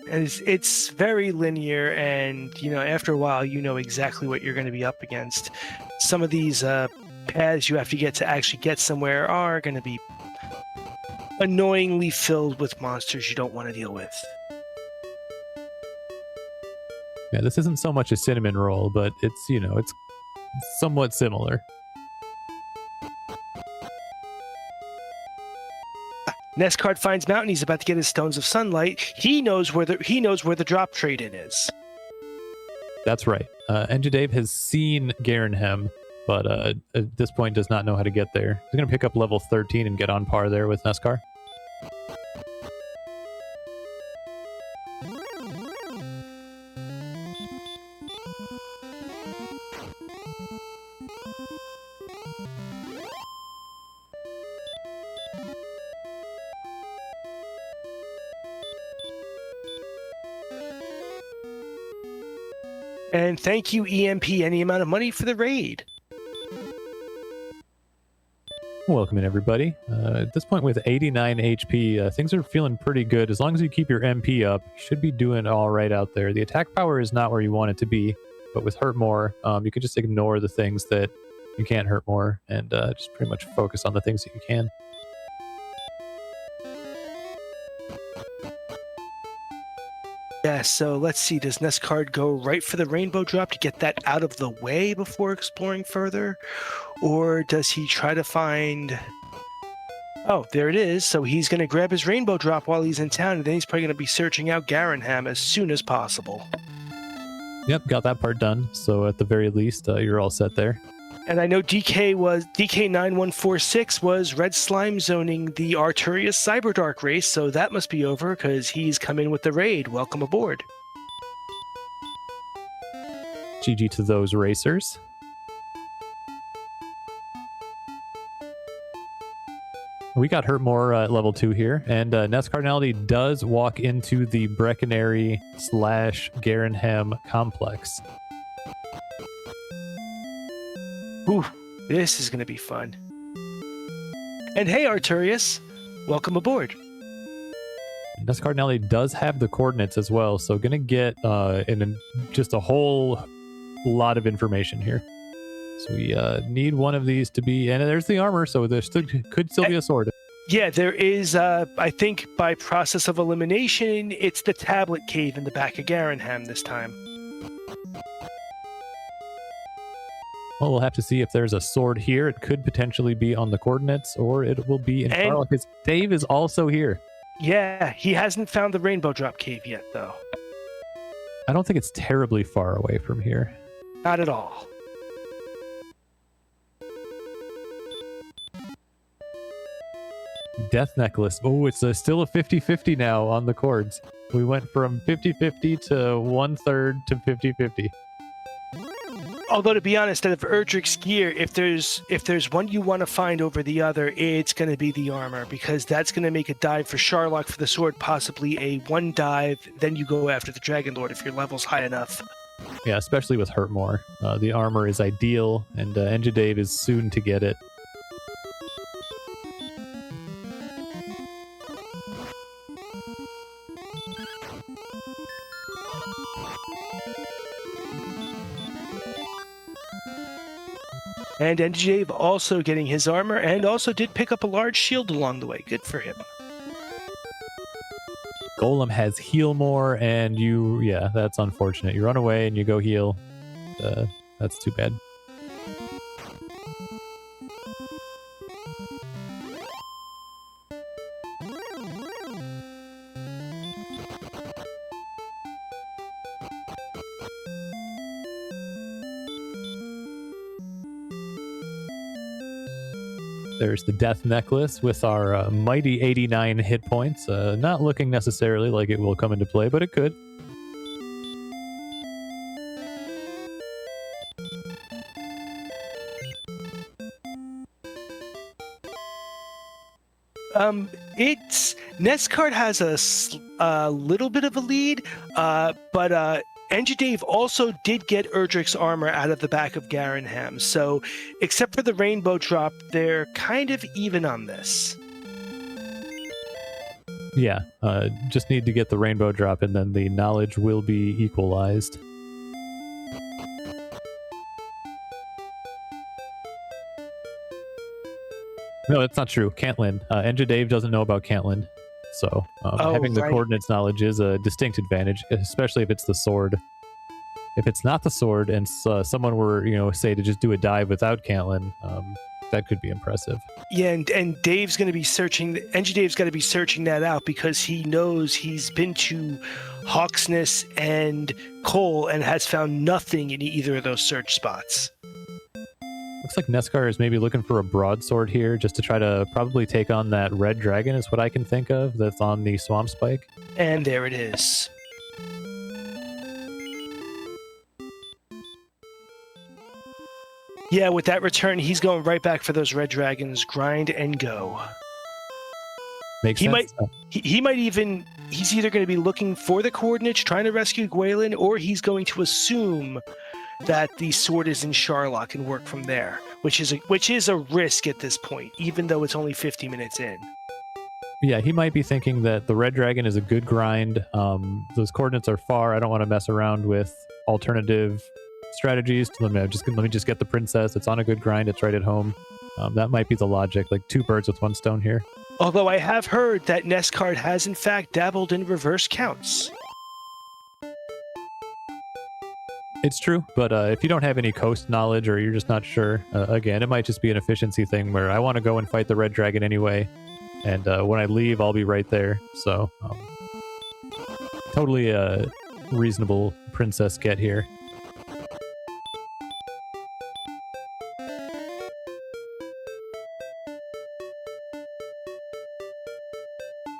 It's very linear, and you know, after a while, you know exactly what you're going to be up against. Some of these paths you have to get to actually get somewhere are going to be annoyingly filled with monsters you don't want to deal with. Yeah, this isn't so much a cinnamon roll, but it's, you know, it's somewhat similar. NESCard finds Mountain. He's about to get his Stones of Sunlight. He knows where the drop trade-in is. That's right. Engidave has seen Garenhem, but at this point does not know how to get there. He's going to pick up level 13 and get on par there with NESCAR. And thank you, EMP, any amount of money for the raid. Welcome in, everybody. At this point with 89 HP, things are feeling pretty good. As long as you keep your MP up, you should be doing all right out there. The attack power is not where you want it to be, but with Hurt More, you can just ignore the things that you can't hurt more and just pretty much focus on the things that you can. Yeah, so let's see. Does NESCard go right for the rainbow drop to get that out of the way before exploring further? Or does he try to find... Oh, there it is. So he's going to grab his rainbow drop while he's in town, and then he's probably going to be searching out Garenhem as soon as possible. Yep, got that part done. So at the very least, you're all set there. And I know DK9146 was red slime zoning the Arturius Cyberdark race, so that must be over because he's come in with the raid. Welcome aboard. GG to those racers. We got Hurt More at level 2 here, and NESCardinality does walk into the Breckenary / Garenhem complex. Ooh, this is going to be fun. And hey, Arturius, welcome aboard. NESCardinality does have the coordinates as well, so going to get just a whole lot of information here. So we need one of these to be, and there's the armor, so there could still be a sword. Yeah, there is, I think by process of elimination, it's the tablet cave in the back of Garenhem this time. Well, we'll have to see if there's a sword here. It could potentially be on the coordinates, or it will be in Charlotte, because Dave is also here. Yeah, he hasn't found the rainbow drop cave yet, though. I don't think it's terribly far away from here. Not at all. Death necklace. Oh, it's still a 50-50 now on the chords. We went from 50-50 to 1/3 to 50-50. Although, to be honest, out of Erdrick's gear, if there's one you want to find over the other, it's going to be the armor, because that's going to make a dive for Sharlock for the sword, possibly a one dive, then you go after the Dragon Lord if your level's high enough. Yeah, especially with Hurt More. The armor is ideal, and Engidave is soon to get it. And Engidave also getting his armor, and also did pick up a large shield along the way. Good for him. Golem has heal more, and yeah, that's unfortunate. You run away and you go heal. That's too bad. There's the death necklace with our mighty 89 hit points. Not looking necessarily like it will come into play, but it could. It's NESCard has a little bit of a lead, but Engidave also did get Erdrick's armor out of the back of Garanham, so except for the rainbow drop, they're kind of even on this. Yeah, just need to get the rainbow drop, and then the knowledge will be equalized. No, that's not true. Cantlin. Engidave doesn't know about Cantlin. So having the coordinates knowledge is a distinct advantage, especially if it's the sword. If it's not the sword and someone were, say, to just do a dive without Cantlin, that could be impressive. Yeah, and Dave's going to be searching, Engidave's got to be searching that out because he knows he's been to Hawksness and Cole and has found nothing in either of those search spots. Looks like NESCAR is maybe looking for a broadsword here just to try to probably take on that red dragon is what I can think of that's on the swamp spike. And there it is. Yeah, with that return, he's going right back for those red dragons. Grind and go. Makes sense. He might even... He's either going to be looking for the coordinates, trying to rescue Gwaelin, or he's going to assume that the sword is in Sharlock and work from there, which is a risk at this point, even though it's only 50 minutes in. Yeah, he might be thinking that the red dragon is a good grind. Those coordinates are far. I don't want to mess around with alternative strategies. Let me just get the princess. It's on a good grind. It's right at home. That might be the logic, like 2 birds with 1 stone here. Although I have heard that NESCard has in fact dabbled in reverse counts. It's true, but if you don't have any coast knowledge or you're just not sure, again, it might just be an efficiency thing where I want to go and fight the red dragon anyway, and when I leave, I'll be right there. So, totally a reasonable princess get here.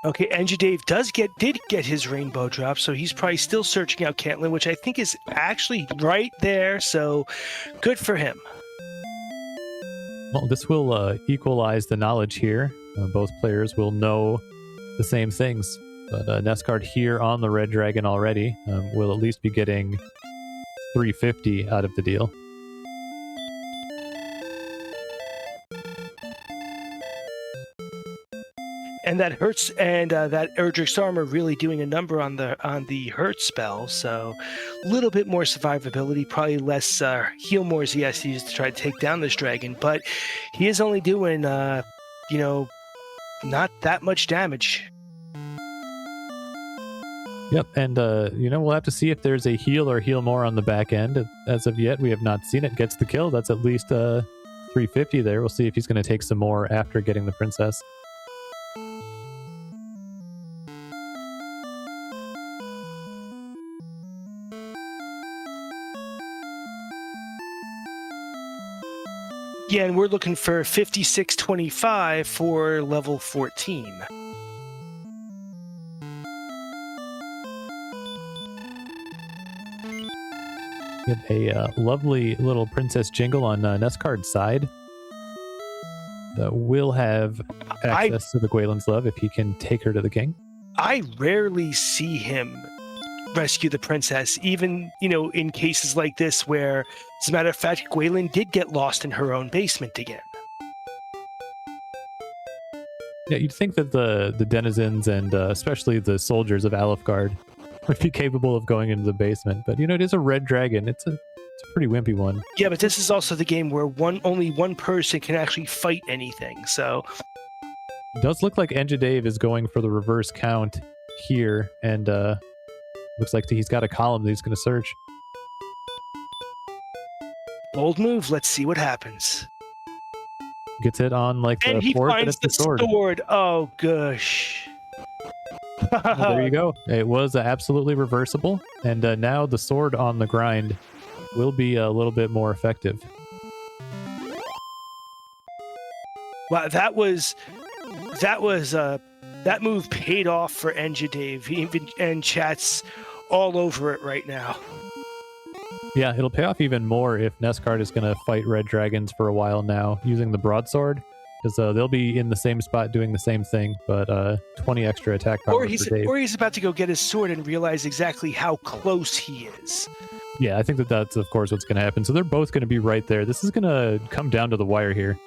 Okay, Engidave did get his rainbow drop, so he's probably still searching out Cantlin, which I think is actually right there, so good for him. Well, this will equalize the knowledge here. Both players will know the same things, but NESCard here on the red dragon already will at least be getting 350 out of the deal. And that hurts, and that Erdrick's armor really doing a number on the hurt spell. So, a little bit more survivability, probably less heal mores he has to use to try to take down this dragon. But he is only doing, not that much damage. Yep, and we'll have to see if there's a heal or heal more on the back end. As of yet, we have not seen it. Gets the kill. That's at least 350 there. We'll see if he's going to take some more after getting the princess. Yeah, and we're looking for 5625 for level 14. Get a lovely little Princess Jingle on NESCard's side. That will have access to the Gwaelin's Love if he can take her to the king. I rarely see him rescue the princess, even, in cases like this where, as a matter of fact, Gwaelin did get lost in her own basement again. Yeah, you'd think that the denizens and especially the soldiers of Alefgard would be capable of going into the basement, but it is a red dragon. It's a pretty wimpy one. Yeah, but this is also the game where only one person can actually fight anything, so... It does look like Engidave is going for the reverse count here, and looks like he's got a column that he's going to search. Bold move. Let's see what happens. Gets it on like And the he floor, but finds it's the sword. sword. Oh, gosh. Well, there you go. It was absolutely reversible, and now the sword on the grind will be a little bit more effective. Wow, that move paid off for Engidave. And chat's all over it right now. Yeah, it'll pay off even more if NESCard is going to fight red dragons for a while now using the broadsword, because they'll be in the same spot doing the same thing, but 20 extra attack power Or for Dave. he's about to go get his sword and realize exactly how close he is. Yeah, I think that's of course what's going to happen. So they're both going to be right there. This is going to come down to the wire here.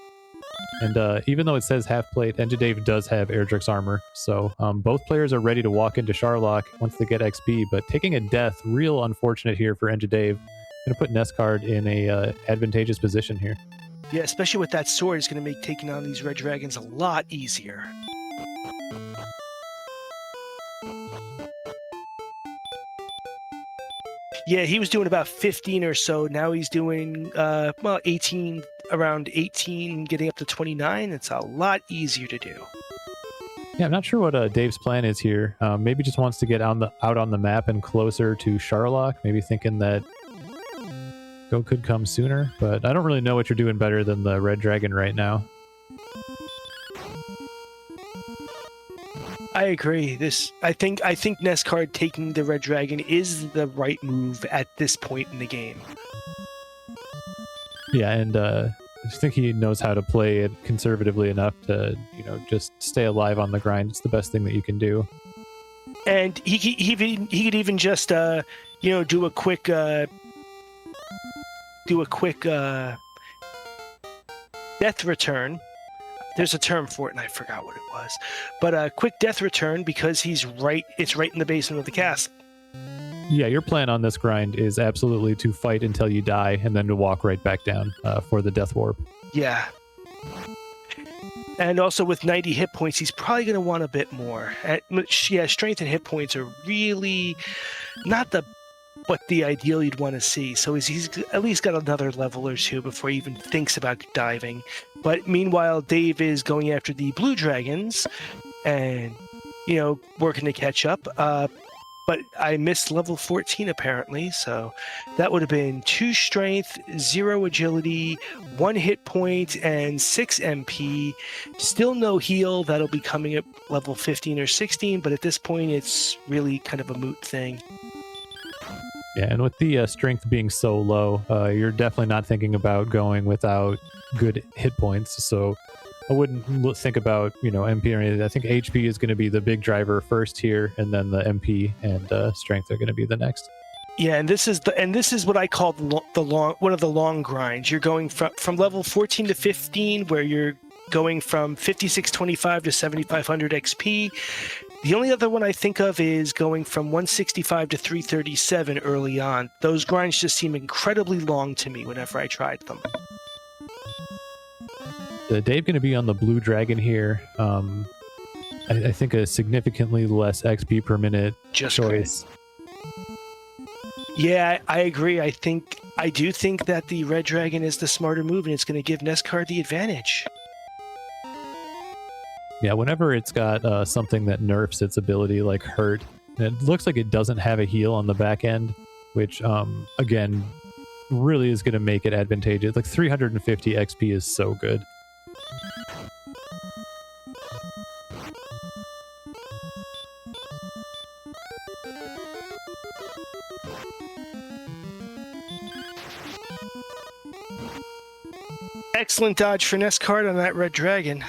And even though it says half plate, Engidave does have Airdrix armor, so both players are ready to walk into Sharlock once they get XP, but taking a death, real unfortunate here for Engidave. Going to put NESCard in a advantageous position here. Yeah, especially with that sword, it's going to make taking on these red dragons a lot easier. Yeah, he was doing about 15 or so. Now he's doing, 18, around 18, getting up to 29. It's a lot easier to do. Yeah, I'm not sure what Dave's plan is here. Maybe just wants to get out on the map and closer to Sharlock. Maybe thinking that Go could come sooner, but I don't really know what you're doing better than the red dragon right now. I agree. I think NESCard taking the red dragon is the right move at this point in the game. Yeah, and I think he knows how to play it conservatively enough to, just stay alive on the grind. It's the best thing that you can do. And he could even just do a quick death return. There's a term for it, and I forgot what it was. But a quick death return because it's right in the basement of the castle. Yeah, your plan on this grind is absolutely to fight until you die and then to walk right back down for the death warp. Yeah. And also with 90 hit points, he's probably going to want a bit more. Strength and hit points are really not what the ideal you'd want to see. So he's at least got another level or two before he even thinks about diving. But meanwhile, Dave is going after the blue dragons and, working to catch up. But I missed level 14 apparently, so that would have been 2 strength, 0 agility, 1 hit point, and 6 MP. Still no heal. That'll be coming at level 15 or 16, but at this point it's really kind of a moot thing. Yeah, and with the strength being so low, you're definitely not thinking about going without good hit points. So I wouldn't think about, MP or anything. I think HP is going to be the big driver first here, and then the MP and strength are going to be the next. Yeah, and this is what I call one of the long grinds. You're going from level 14 to 15, where you're going from 5625 to 7500 XP. The only other one I think of is going from 165 to 337 early on. Those grinds just seem incredibly long to me whenever I tried them. Dave going to be on the blue dragon here. I think a significantly less XP per minute choice. Yeah, I agree. I do think that the red dragon is the smarter move, and it's going to give NESCard the advantage. Yeah, whenever it's got something that nerfs its ability, like hurt, and it looks like it doesn't have a heal on the back end, which, again, really is going to make it advantageous. Like 350 XP is so good. Excellent dodge for NESCard on that red dragon.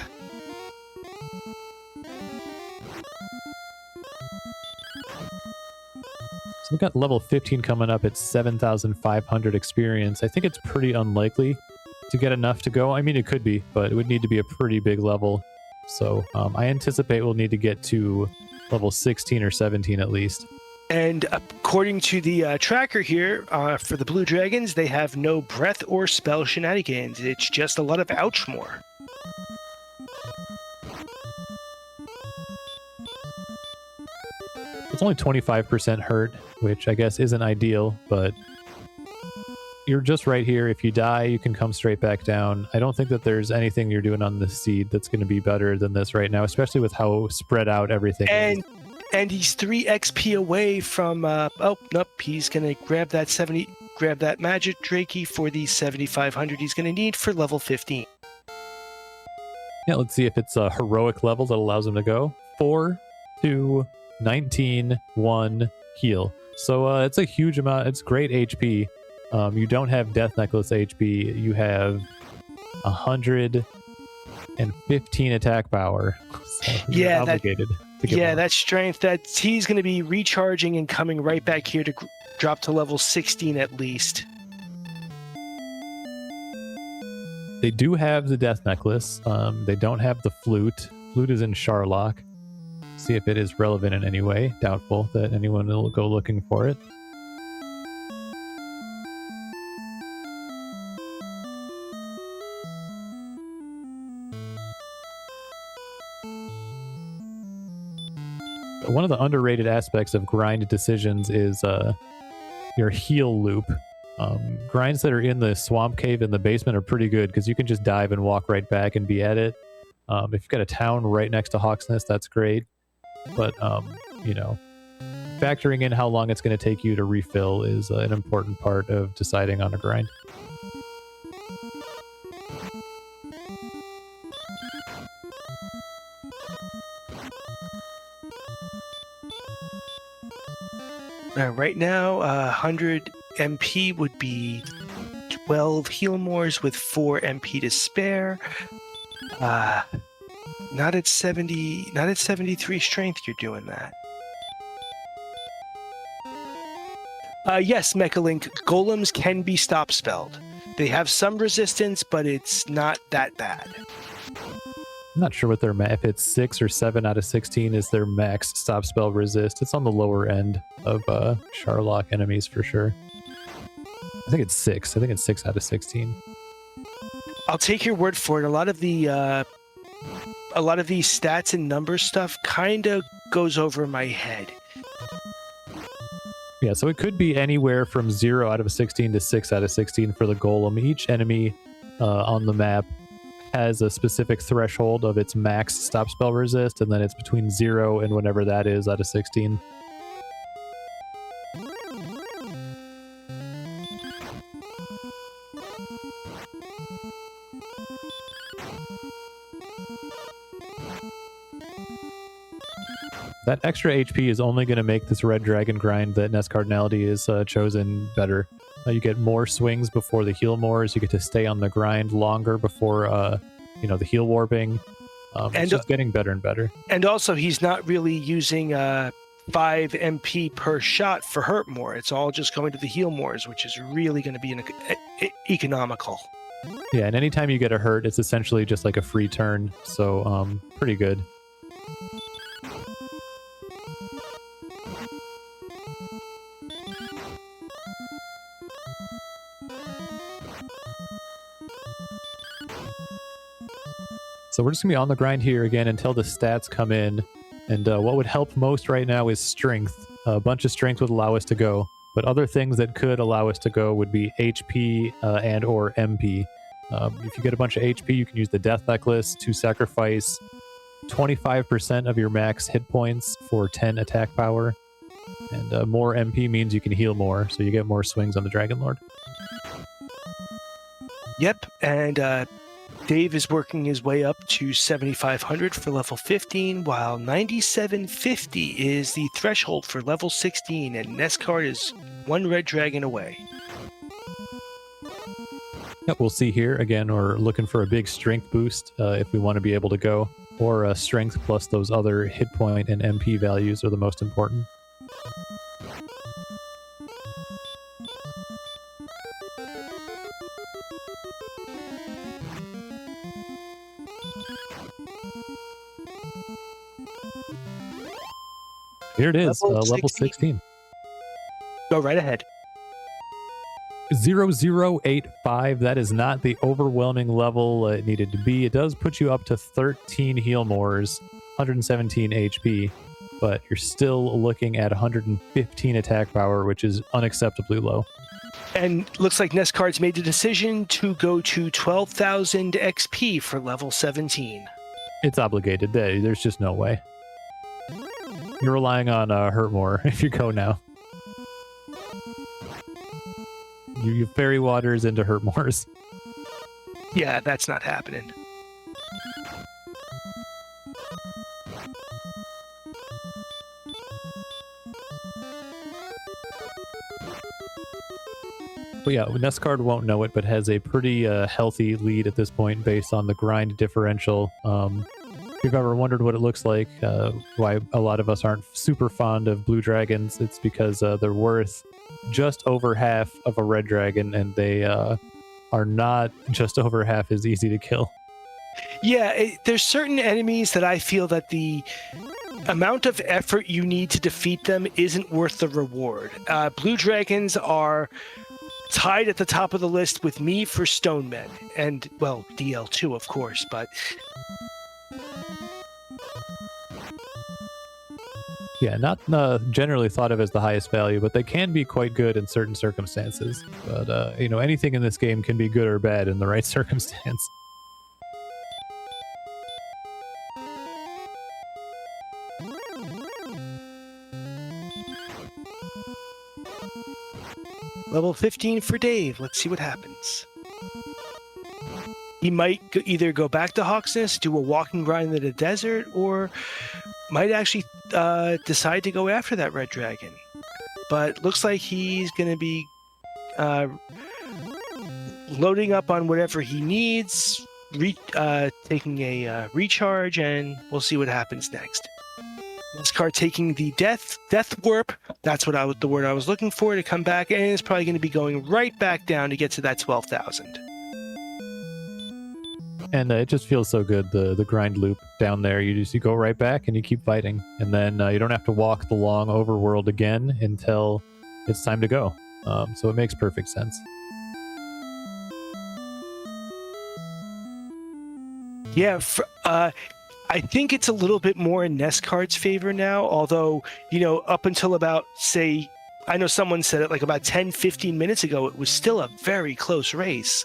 So we've got level 15 coming up at 7,500 experience. I think it's pretty unlikely to get enough to go. I mean, it could be, but it would need to be a pretty big level. So I anticipate we'll need to get to level 16 or 17 at least. And according to the tracker here, for the blue dragons, they have no breath or spell shenanigans. It's just a lot of ouch more. only 25% hurt, which I guess isn't ideal, but you're just right here. If you die, you can come straight back down. I don't think that there's anything you're doing on the seed that's going to be better than this right now, especially with how spread out everything is. And he's 3 XP away from oh nope, he's gonna grab that magic Drakey for the 7,500 he's gonna need for level 15. Yeah, let's see if it's a heroic level that allows him to go. 4, 2, 19, 1, heal. So it's a huge amount. It's great HP. You don't have Death Necklace HP. You have 115 attack power. So yeah, obligated. That strength. He's going to be recharging and coming right back here to drop to level 16 at least. They do have the Death Necklace. They don't have the Flute. Flute is in Sharlock. See if it is relevant in any way. Doubtful that anyone will go looking for it. One of the underrated aspects of grind decisions is your heal loop. Grinds that are in the swamp cave in the basement are pretty good because you can just dive and walk right back and be at it. If you've got a town right next to Hawk's Nest, that's great. But, factoring in how long it's going to take you to refill is an important part of deciding on a grind. Right now, 100 MP would be 12 heal mores with 4 MP to spare. Not at 73 strength you're doing that. Yes, Mechalink, golems can be stop spelled. They have some resistance, but it's not that bad. I'm not sure what their if it's 6 or 7 out of 16 is their max stop spell resist. It's on the lower end of Sharlock enemies for sure. I think it's 6. I think it's 6 out of 16. I'll take your word for it. A lot of these stats and number stuff kind of goes over my head. Yeah, so it could be anywhere from 0 out of 16 to 6 out of 16 for the golem. Each enemy on the map has a specific threshold of its max stop spell resist, and then it's between 0 and whatever that is out of 16. That extra HP is only going to make this red dragon grind that NESCardinality is chosen better. You get more swings before the heal mores. You get to stay on the grind longer before, the heal warping. It's just getting better and better. And also, he's not really using 5 MP per shot for hurt more. It's all just going to the heal mores, which is really going to be economical. Yeah, and anytime you get a hurt, it's essentially just like a free turn. So, pretty good. So we're just going to be on the grind here again until the stats come in. And what would help most right now is strength. A bunch of strength would allow us to go. But other things that could allow us to go would be HP and or MP. If you get a bunch of HP, you can use the Death Necklace to sacrifice 25% of your max hit points for 10 attack power. And more MP means you can heal more, so you get more swings on the Dragon Lord. Yep, and Dave is working his way up to 7,500 for level 15, while 9,750 is the threshold for level 16, and NESCard is 1 red dragon away. Yep, we'll see here. Again, we're looking for a big strength boost if we want to be able to go, or strength plus those other hit point and MP values are the most important. Here it is, level 16. Go right ahead. 0085, that is not the overwhelming level it needed to be. It does put you up to 13 heal mores, 117 HP, but you're still looking at 115 attack power, which is unacceptably low. And looks like NESCard's made the decision to go to 12,000 XP for level 17. It's obligated. There's just no way. You're relying on Hurtmore if you go now. You fairy waters into Hurtmore's. Yeah, that's not happening. But yeah, NESCard won't know it, but has a pretty healthy lead at this point based on the grind differential. If you've ever wondered what it looks like, why a lot of us aren't super fond of blue dragons, it's because they're worth just over half of a red dragon, and they are not just over half as easy to kill. Yeah, there's certain enemies that I feel that the amount of effort you need to defeat them isn't worth the reward. Blue dragons are tied at the top of the list with me for stone men, and, well, DL2, of course, but... Yeah, not generally thought of as the highest value, but they can be quite good in certain circumstances. But, anything in this game can be good or bad in the right circumstance. Level 15 for Dave. Let's see what happens. He might either go back to Hawksnest, do a walking grind in the desert, or might actually decide to go after that red dragon. But looks like he's going to be loading up on whatever he needs, taking a recharge, and we'll see what happens next. NESCard taking the death warp. That's what the word I was looking for, to come back, and it's probably going to be going right back down to get to that 12,000. And it just feels so good, the grind loop down there. You go right back and you keep fighting, and then you don't have to walk the long overworld again until it's time to go. So it makes perfect sense. Yeah, I think it's a little bit more in NESCard's favor now, although, up until about, say, I know someone said it like about 10, 15 minutes ago, it was still a very close race.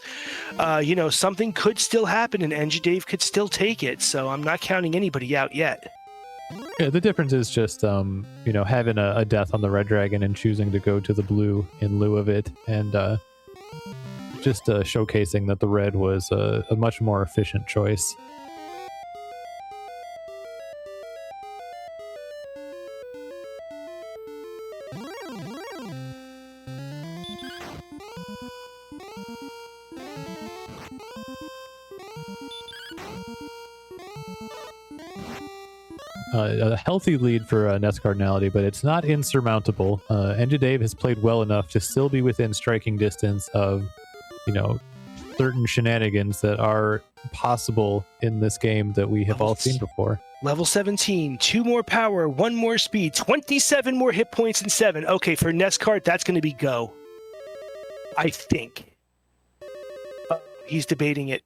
Something could still happen and Engidave could still take it, so I'm not counting anybody out yet. Yeah, the difference is just, having a death on the red dragon and choosing to go to the blue in lieu of it, and just showcasing that the red was a much more efficient choice. A healthy lead for NESCardinality, but it's not insurmountable. Engidave has played well enough to still be within striking distance of, certain shenanigans that are possible in this game that we have all seen before. Level 17, 2 more power, 1 more speed, 27 more hit points, and 7. Okay, for NESCard, that's going to be go. I think. He's debating it.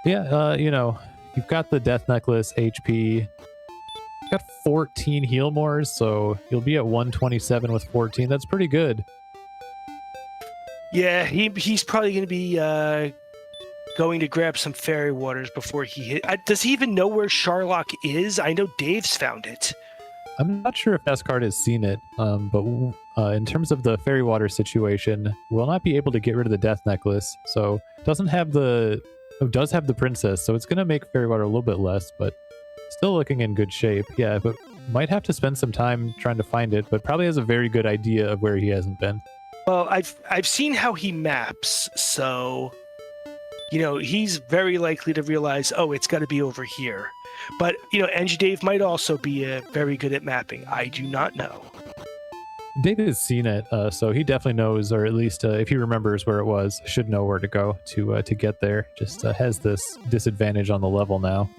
Yeah, you've got the Death Necklace, HP. You've got 14 heal mores, so you'll be at 127 with 14. That's pretty good. Yeah, he's probably going to be going to grab some fairy waters before he hit. Does he even know where Sharlock is? I know Dave's found it. I'm not sure if NESCard has seen it, but in terms of the fairy water situation, we'll not be able to get rid of the Death Necklace, so it does have the princess, so it's going to make fairy water a little bit less, but still looking in good shape. Yeah, but might have to spend some time trying to find it, but probably has a very good idea of where he hasn't been. Well, I've seen how he maps, so he's very likely to realize, it's got to be over here. But Engidave might also be very good at mapping. I do not know. David has seen it, so he definitely knows, or at least if he remembers where it was, should know where to go to get there. Just has this disadvantage on the level now.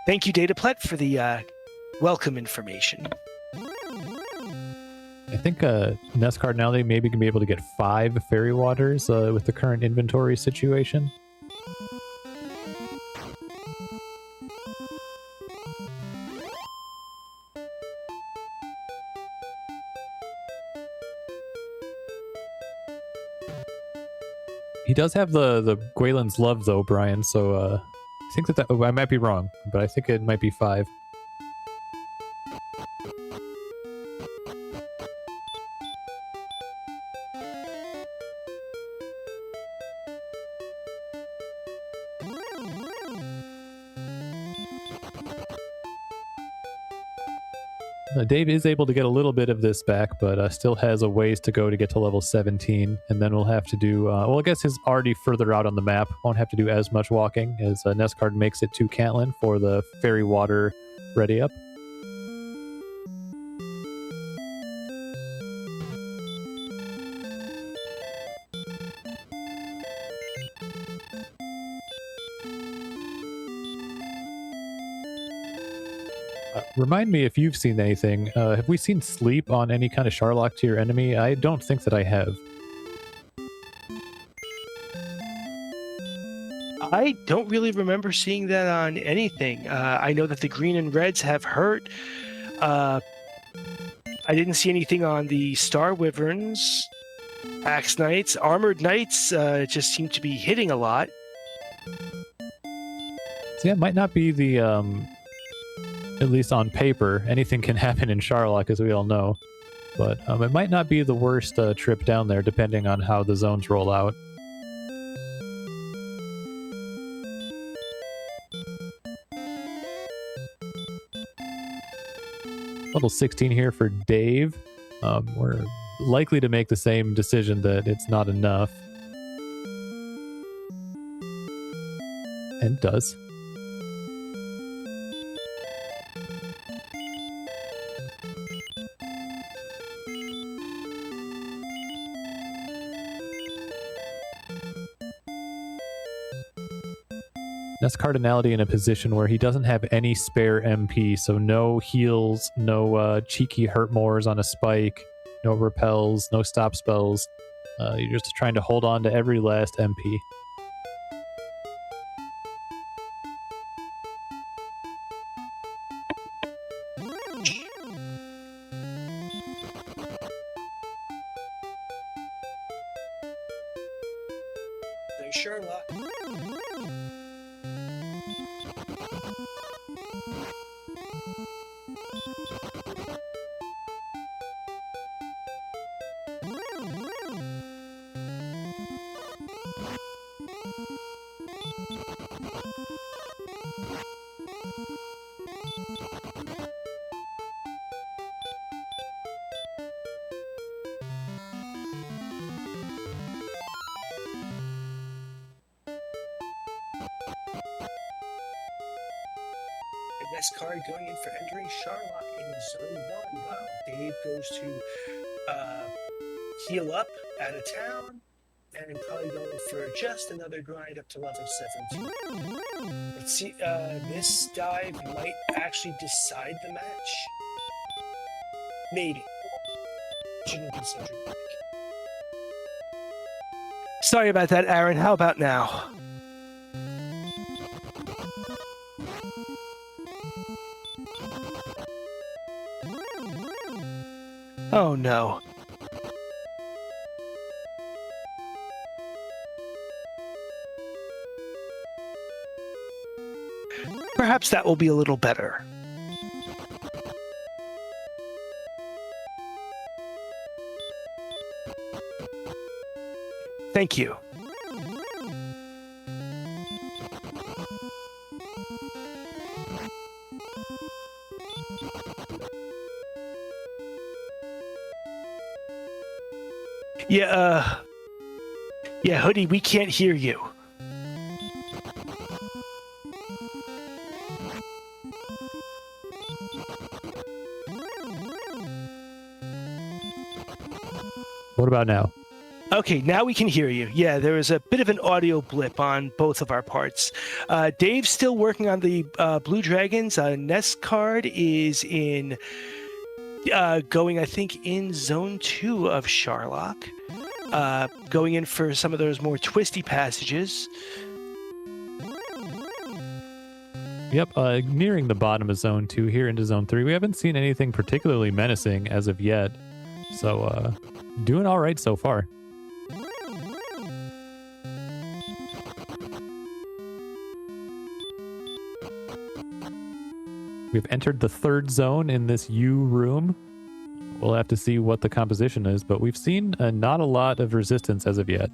Thank you, Dataplet, for the welcome information. I think NESCardinality maybe can be able to get 5 fairy waters with the current inventory situation. He does have the Gwaelin's Love, though, Brian, so I think that I might be wrong, but I think it might be 5. Dave is able to get a little bit of this back, but still has a ways to go to get to level 17. And then we'll have to do, well, I guess he's already further out on the map. Won't have to do as much walking as NESCard makes it to Cantlin for the fairy water ready up. Remind me if you've seen anything. Have we seen sleep on any kind of Charlock to your enemy? I don't think that I have. I don't really remember seeing that on anything. I know that the green and reds have hurt. I didn't see anything on the Star Wyverns, Axe Knights, Armored Knights. Just seem to be hitting a lot. So yeah, it might not be the, at least on paper, anything can happen in Charlock, as we all know. But it might not be the worst trip down there, depending on how the zones roll out. Level 16 here for Dave. We're likely to make the same decision that it's not enough. And does. NESCardinality in a position where he doesn't have any spare MP, so no heals, no cheeky hurt mores on a spike, no repels, no stop spells. You're just trying to hold on to every last MP. There's Sherlock. NESCard going in for entering Sherlock in Zone 1 while Dave goes to heal up out of town and probably going for just another grind up to level 17. Let's see, this dive might actually decide the match. Maybe. Shouldn't be so dramatic. Sorry about that, Aaron. How about now? Oh no. Perhaps that will be a little better. Thank you. Yeah, Hoodie, we can't hear you. What about now? Okay, now we can hear you. Yeah, there was a bit of an audio blip on both of our parts. Dave's still working on the Blue Dragons. NESCard is in going, I think, in Zone 2 of Sharlock. Going in for some of those more twisty passages. Yep, nearing the bottom of Zone 2 here into Zone 3. We haven't seen anything particularly menacing as of yet. So, doing all right so far. We've entered the third zone in this U room. We'll have to see what the composition is, but we've seen not a lot of resistance as of yet.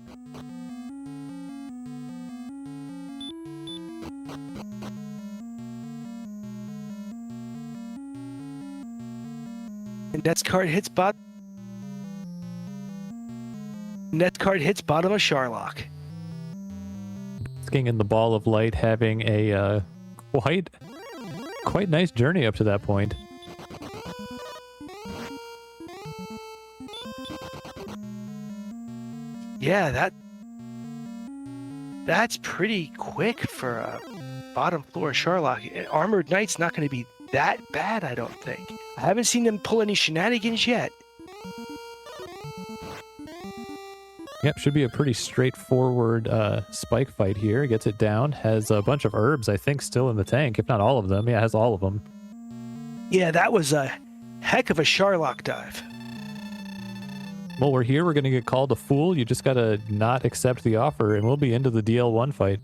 And NESCard hits bottom. NESCard hits bottom of Sharlock. King in the ball of light, having a quite nice journey up to that point. Yeah, that's pretty quick for a bottom floor Sharlock. Armored Knight's not going to be that bad, I don't think. I haven't seen them pull any shenanigans yet. Yep, should be a pretty straightforward spike fight here. Gets it down. Has a bunch of herbs, I think, still in the tank, if not all of them. Yeah, has all of them. Yeah, that was a heck of a Sharlock dive. Well, we're here. We're going to get called a fool. You just got to not accept the offer, and we'll be into the DL1 fight.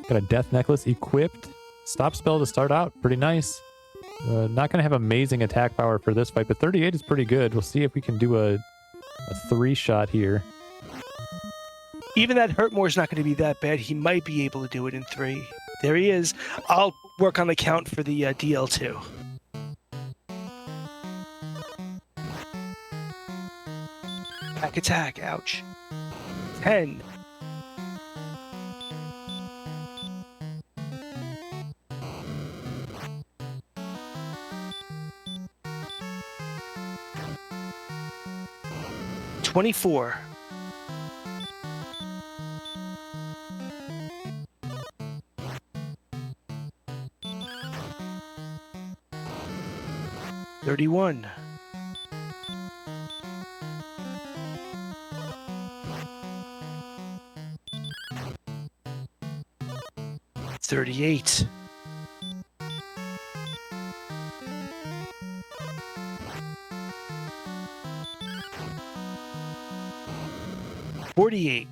Got a death necklace equipped. Stop spell to start out. Pretty nice. Not going to have amazing attack power for this fight, but 38 is pretty good. We'll see if we can do a 3-shot here. Even that Hurtmore's not going to be that bad. He might be able to do it in 3. There he is. I'll work on the count for the DL2. Back attack. Ouch. 10. $24. $31. $38. $48.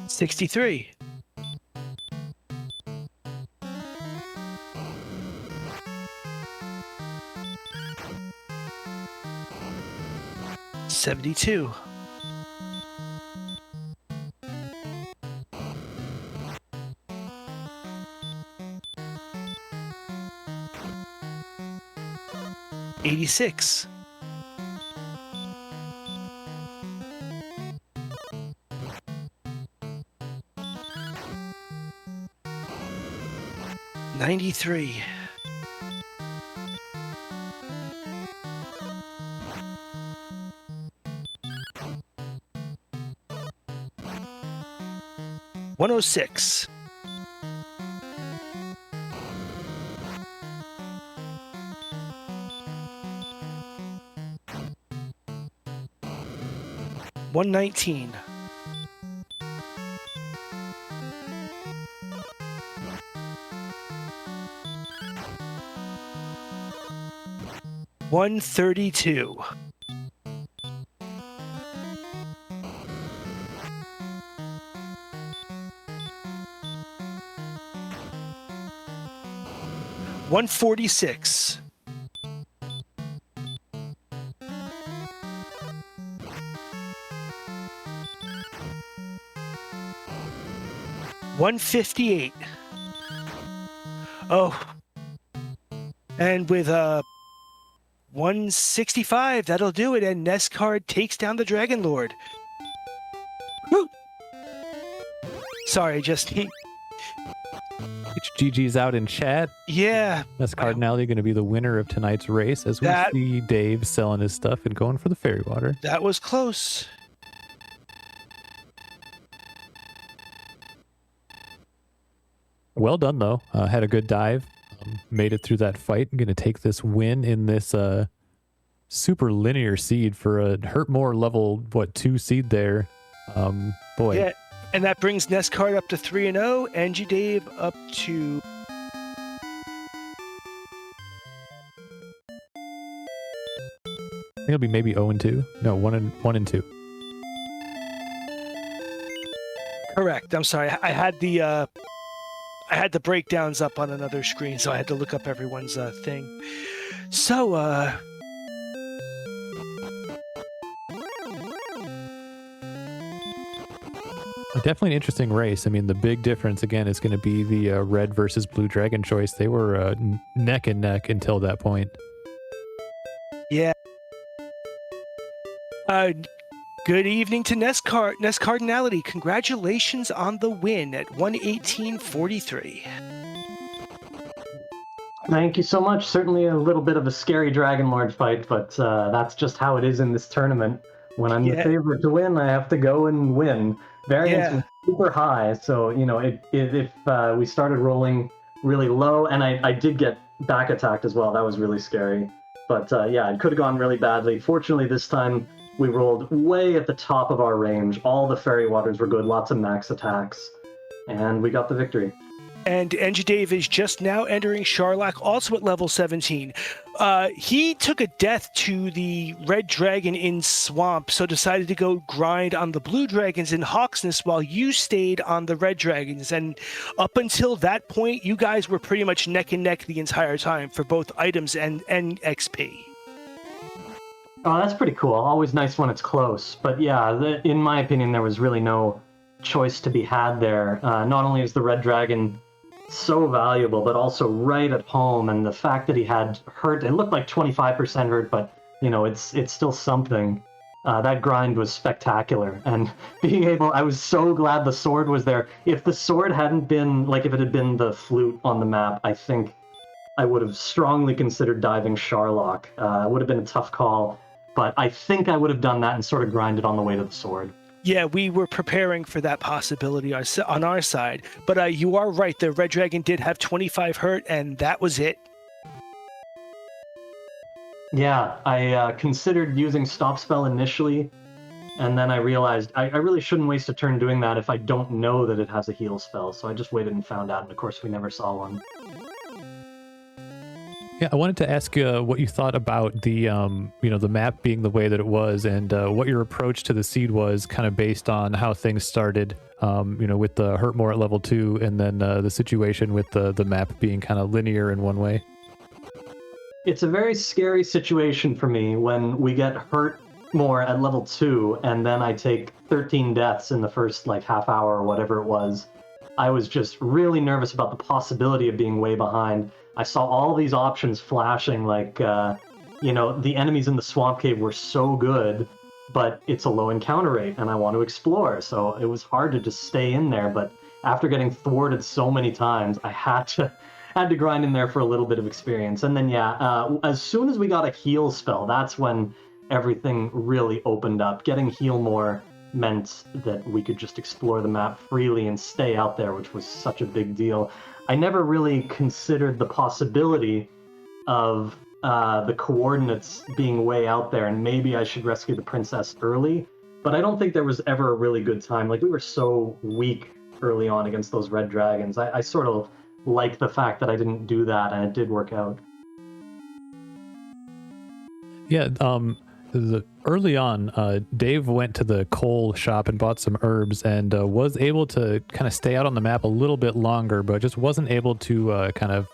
$63. $72. $86. $93. $106. $119. $132. $146. $158. Oh, and with 165. That'll do it. And NESCard takes down the Dragon Lord. Woo! Sorry, just... Get your GG's out in chat. Yeah. NESCardinality going to be the winner of tonight's race as we see Dave selling his stuff and going for the fairy water. That was close. Well done, though. Had a good dive. Made it through that fight. I'm going to take this win in this super linear seed for a Hurtmore level, 2 seed there. Boy. Yeah, and that brings NESCard up to 3-0, Engidave up to... I think it'll be maybe 0-2. No, 1-2. Correct. I'm sorry. I had the breakdowns up on another screen, so I had to look up everyone's thing. So, definitely an interesting race. I mean, the big difference, again, is going to be the red versus blue dragon choice. They were neck and neck until that point. Yeah. Good evening to NESCardinality. Congratulations on the win at 118.43. Thank you so much. Certainly a little bit of a scary Dragon Lord fight, but that's just how it is in this tournament. When I'm the favorite to win, I have to go and win. Variance was super high, so if we started rolling really low, and I did get back attacked as well, that was really scary. But it could have gone really badly. Fortunately, this time we rolled way at the top of our range. All the fairy waters were good, lots of max attacks, and we got the victory. And Engidave is just now entering Charlock, also at level 17. He took a death to the red dragon in Swamp, so decided to go grind on the blue dragons in Hawksness while you stayed on the red dragons. And up until that point, you guys were pretty much neck and neck the entire time for both items and XP. Oh, that's pretty cool. Always nice when it's close. But yeah, in my opinion, there was really no choice to be had there. Not only is the red dragon so valuable, but also right at home, and the fact that he had hurt, it looked like 25% hurt, but it's still something. That grind was spectacular, and being able, I was so glad the sword was there. If the sword hadn't been, if it had been the flute on the map, I think I would have strongly considered diving Charlock. It would have been a tough call, but I think I would have done that and sort of grinded on the way to the sword. Yeah, we were preparing for that possibility on our side. But you are right, the red dragon did have 25 hurt, and that was it. Yeah, I considered using Stop Spell initially, and then I realized I really shouldn't waste a turn doing that if I don't know that it has a heal spell, so I just waited and found out, and of course we never saw one. Yeah, I wanted to ask you what you thought about the, the map being the way that it was, and what your approach to the seed was, kind of based on how things started, with the Hurtmore at level 2, and then the situation with the map being kind of linear in one way. It's a very scary situation for me when we get Hurtmore at level 2, and then I take 13 deaths in the first half hour or whatever it was. I was just really nervous about the possibility of being way behind. I saw all these options flashing, the enemies in the swamp cave were so good, but it's a low encounter rate, and I want to explore, so it was hard to just stay in there, but after getting thwarted so many times, I had to grind in there for a little bit of experience. And then, as soon as we got a heal spell, that's when everything really opened up. Getting heal more meant that we could just explore the map freely and stay out there, which was such a big deal. I never really considered the possibility of the coordinates being way out there, and maybe I should rescue the princess early, but I don't think there was ever a really good time. We were so weak early on against those red dragons. I sort of like the fact that I didn't do that, and it did work out. Yeah, early on, Dave went to the coal shop and bought some herbs, and was able to kind of stay out on the map a little bit longer, but just wasn't able to kind of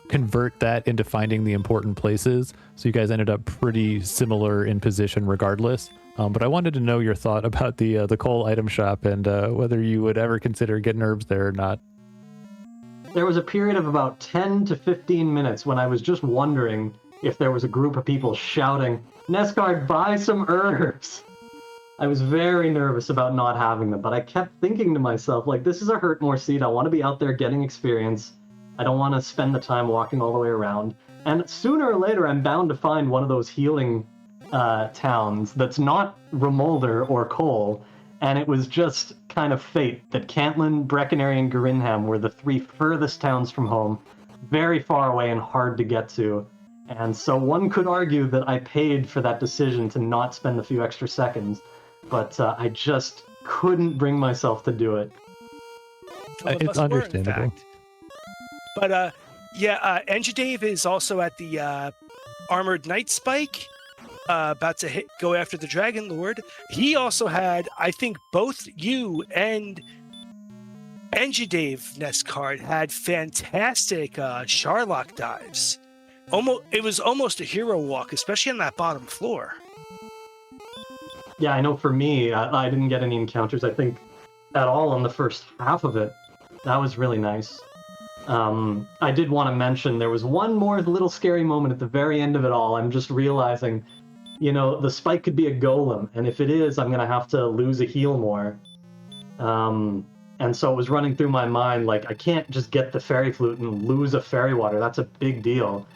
convert that into finding the important places. So you guys ended up pretty similar in position regardless. But I wanted to know your thought about the coal item shop, and whether you would ever consider getting herbs there or not. There was a period of about 10 to 15 minutes when I was just wondering if there was a group of people shouting, "NESCard, buy some herbs!" I was very nervous about not having them, but I kept thinking to myself, like, this is a Hurtmore seed. I want to be out there getting experience. I don't want to spend the time walking all the way around. And sooner or later, I'm bound to find one of those healing towns that's not Remolder or Cole. And it was just kind of fate that Cantlin, Breckenary, and Gerinham were the 3 furthest towns from home, very far away and hard to get to. And so one could argue that I paid for that decision to not spend a few extra seconds, but I just couldn't bring myself to do it. It's understandable. But Engidave is also at the Armored Knight Spike, about to go after the Dragon Lord. He also had, I think, both you and Engidave NESCard had fantastic Charlock dives. It was almost a hero walk, especially on that bottom floor. Yeah, I know for me, I didn't get any encounters, I think, at all on the first half of it. That was really nice. I did want to mention there was one more little scary moment at the very end of it all. I'm just realizing, the spike could be a golem, and if it is, I'm going to have to lose a heal more. And so it was running through my mind, like, I can't just get the fairy flute and lose a fairy water. That's a big deal.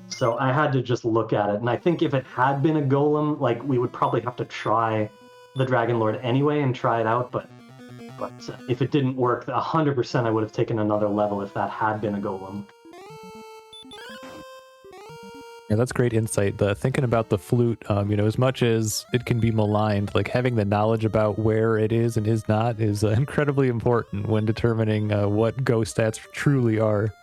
So I had to just look at it. And I think if it had been a golem, like, we would probably have to try the Dragon Lord anyway and try it out. But if it didn't work, 100% I would have taken another level if that had been a golem. Yeah, that's great insight. Thinking about the flute, as much as it can be maligned, like having the knowledge about where it is and is not is incredibly important when determining what ghost stats truly are.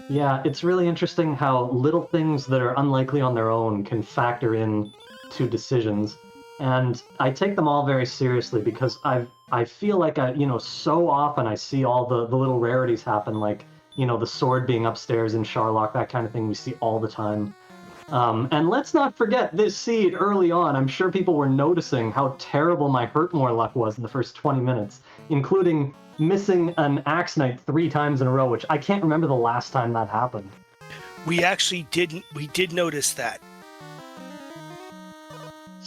Yeah, it's really interesting how little things that are unlikely on their own can factor in to decisions. And I take them all very seriously because I feel like so often I see all the little rarities happen, like, the sword being upstairs in Charlock, that kind of thing we see all the time. And let's not forget this seed early on. I'm sure people were noticing how terrible my Hurtmore luck was in the first 20 minutes, including missing an Axe Knight 3 times in a row, which I can't remember the last time that happened. We did notice that.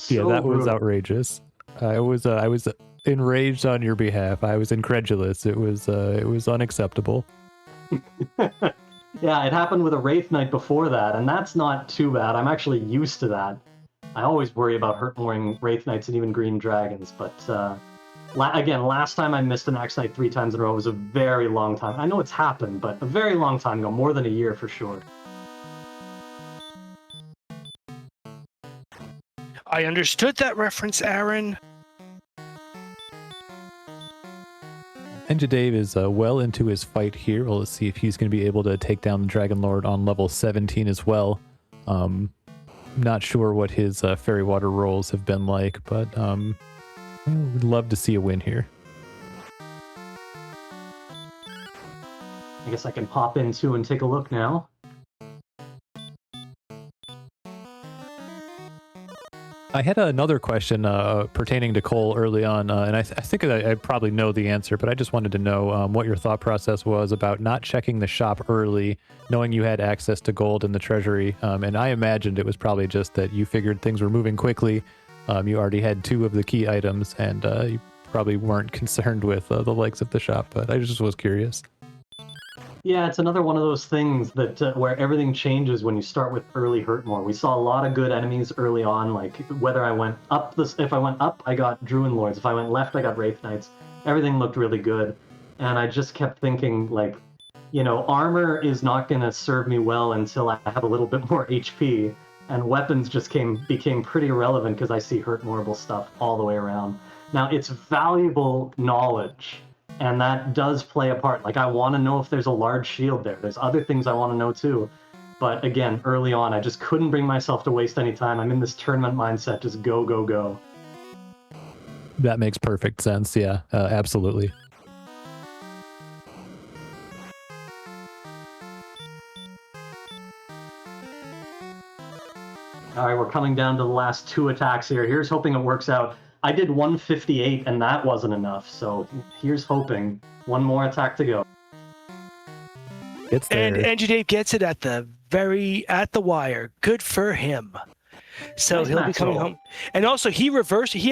Yeah, that was outrageous. I was enraged on your behalf. I was incredulous. It was unacceptable. Yeah, it happened with a Wraith Knight before that, and that's not too bad. I'm actually used to that. I always worry about Hurtmoring Wraith Knights and even Green Dragons, but again, last time I missed an Axe Knight 3 times in a row was a very long time. I know it's happened, but a very long time ago, more than a year for sure. I understood that reference, Aaron. Engidave is well into his fight here. Well, let's see if he's going to be able to take down the Dragon Lord on level 17 as well. Not sure what his fairy water rolls have been like, but we'd love to see a win here. I guess I can pop in too and take a look now. I had another question pertaining to Cole early on, and I think I probably know the answer, but I just wanted to know what your thought process was about not checking the shop early, knowing you had access to gold in the treasury. And I imagined it was probably just that you figured things were moving quickly. You already had 2 of the key items, and you probably weren't concerned with the likes of the shop, but I just was curious. Yeah, it's another one of those things that where everything changes when you start with early Hurtmore. We saw a lot of good enemies early on, like whether I went up, if I went up, I got Druid Lords. If I went left, I got Wraith Knights. Everything looked really good. And I just kept thinking, like, armor is not going to serve me well until I have a little bit more HP. And weapons just became pretty irrelevant because I see Hurtmoreable stuff all the way around. Now, it's valuable knowledge. And that does play a part. Like, I want to know if there's a large shield there. There's other things I want to know too. But again, early on, I just couldn't bring myself to waste any time. I'm in this tournament mindset, just go, go, go. That makes perfect sense. Yeah, absolutely. All right, we're coming down to the last 2 attacks here. Here's hoping it works out. I did 158, and that wasn't enough, so here's hoping. 1 more attack to go. It's there. And Engidave gets it at the very at the wire. Good for him. So Nice he'll be match coming roll. home. And also, he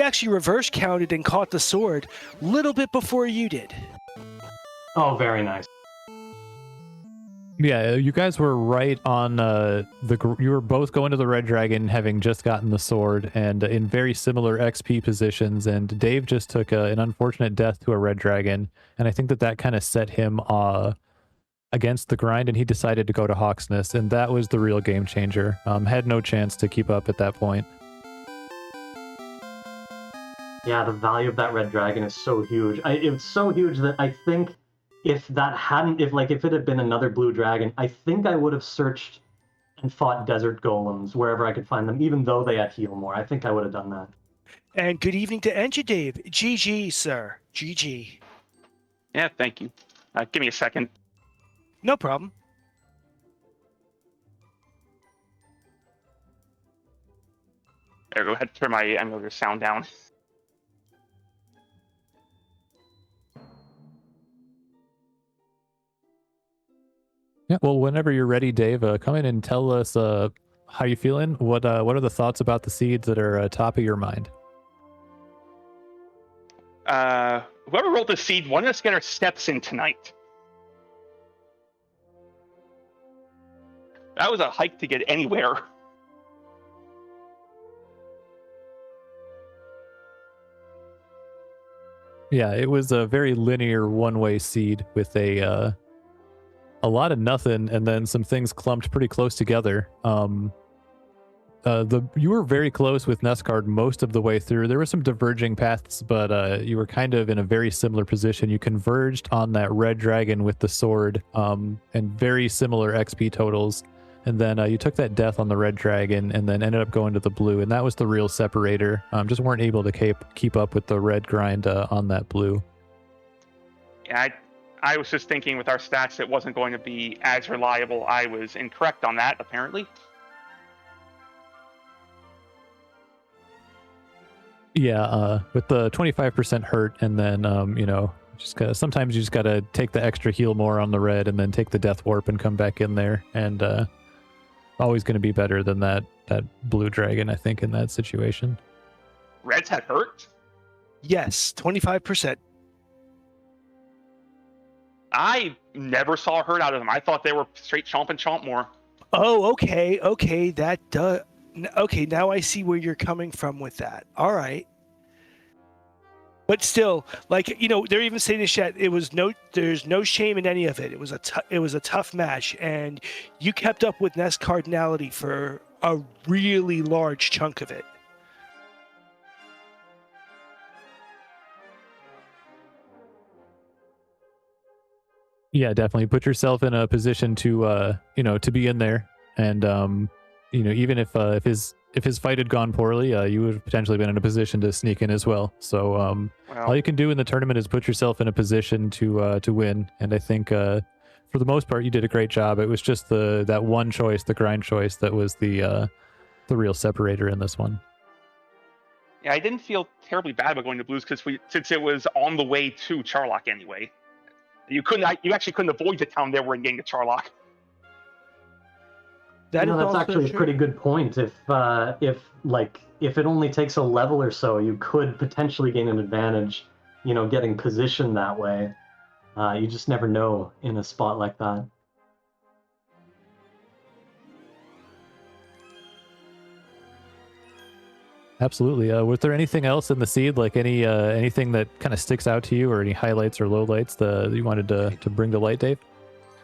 actually reverse counted and caught the sword a little bit before you did. Oh, very nice. Yeah, you guys were right on you were both going to the red dragon having just gotten the sword and in very similar XP positions, and Dave just took an unfortunate death to a red dragon, and I think that kind of set him against the grind, and he decided to go to Hawksness, and that was the real game changer. Had no chance to keep up at that point. Yeah, the value of that red dragon is so huge. It's so huge that I think if it had been another blue dragon, I think I would have searched and fought desert golems wherever I could find them, even though they had heal more. I think I would have done that. And good evening to Engidave. GG, sir. GG. Yeah, thank you. Give me a second. No problem. There, go ahead and turn my emulator sound down. Yeah, well, whenever you're ready, Dave, come in and tell us how you feeling. What are the thoughts about the seeds that are top of your mind? Whoever rolled the seed wanted us to get our steps in tonight. That was a hike to get anywhere. Yeah, it was a very linear one-way seed with a lot of nothing, and then some things clumped pretty close together. You were very close with NESCard most of the way through. There were some diverging paths, but you were kind of in a very similar position. You converged on that red dragon with the sword, and very similar XP totals. And then you took that death on the red dragon, and then ended up going to the blue, and that was the real separator. Just weren't able to keep up with the red grind on that blue. Yeah, I was just thinking with our stats it wasn't going to be as reliable. I was incorrect on that, apparently. Yeah, with the 25% hurt, and then sometimes you just gotta take the extra heal more on the red, and then take the death warp and come back in there, and always going to be better than that blue dragon, I think, in that situation. Reds had hurt? Yes, 25%. I never saw a hurt out of them. I thought they were straight chomp and chomp more. Oh, okay. Okay, now I see where you're coming from with that. All right. But still, they're even saying this chat. There's no shame in any of it. It was a tough match, and you kept up with NESCardinality for a really large chunk of it. Yeah, definitely put yourself in a position to to be in there, and even if his fight had gone poorly, you would have potentially been in a position to sneak in as well. So all you can do in the tournament is put yourself in a position to win, and I think for the most part you did a great job. It was just that one choice, the grind choice, that was the real separator in this one. Yeah, I didn't feel terribly bad about going to blues since it was on the way to Charlock anyway. You actually couldn't avoid the town there when getting to Charlock. That's actually a pretty good point. If it only takes a level or so, you could potentially gain an advantage, getting positioned that way. You just never know in a spot like that. Absolutely. Was there anything else in the seed, like anything that kind of sticks out to you, or any highlights or lowlights that you wanted to bring to light, Dave?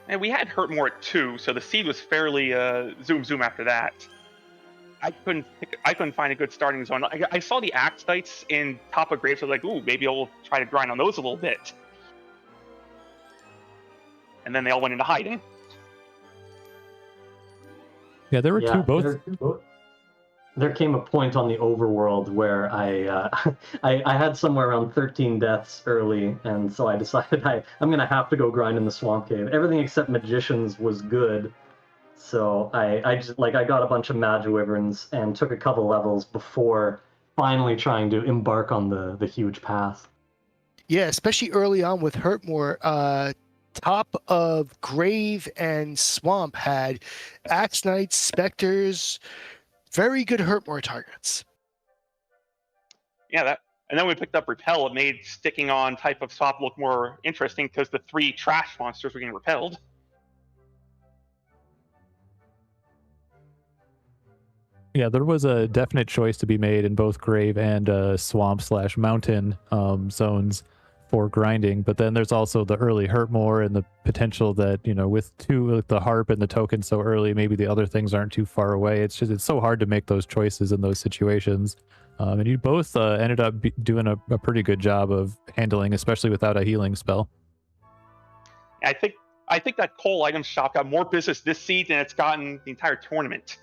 And we had hurt more at 2, so the seed was fairly zoom after that. I couldn't find a good starting zone. I saw the axe knights in top of graves. I was like, ooh, maybe I'll try to grind on those a little bit. And then they all went into hiding. Yeah, there were two both. There came a point on the overworld where I had somewhere around 13 deaths early, and so I decided I'm going to have to go grind in the swamp cave. Everything except magicians was good, so I got a bunch of magi wyverns and took a couple levels before finally trying to embark on the huge path. Yeah, especially early on with Hurtmore. top of Grave and Swamp had Axe Knights, Specters, very good Hurtmore targets. Yeah, and then we picked up Repel. It made sticking on type of swap look more interesting because the 3 trash monsters were getting repelled. Yeah, there was a definite choice to be made in both Grave and Swamp/Mountain zones for grinding, but then there's also the early Hurtmore and the potential that, with the Harp and the token so early, maybe the other things aren't too far away. It's so hard to make those choices in those situations. And you both ended up doing a pretty good job of handling, especially without a healing spell. I think that coal item shop got more business this seed than it's gotten the entire tournament.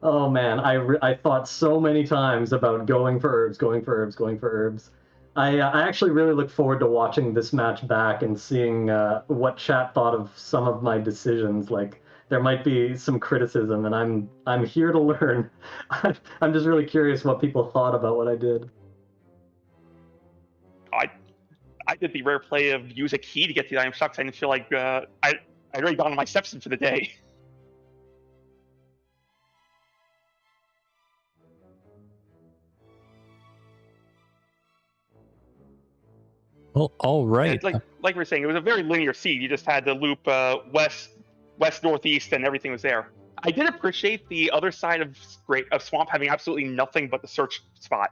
Oh man, I thought so many times about going for herbs. I actually really look forward to watching this match back and seeing what chat thought of some of my decisions. Like, there might be some criticism, and I'm here to learn. I'm just really curious what people thought about what I did. I did the rare play of use a key to get to the item shop because I didn't feel like I'd already gone on my steps for the day. Well, all right. Like we were saying, it was a very linear seed. You just had to loop west, northeast, and everything was there. I did appreciate the other side of Swamp having absolutely nothing but the search spot.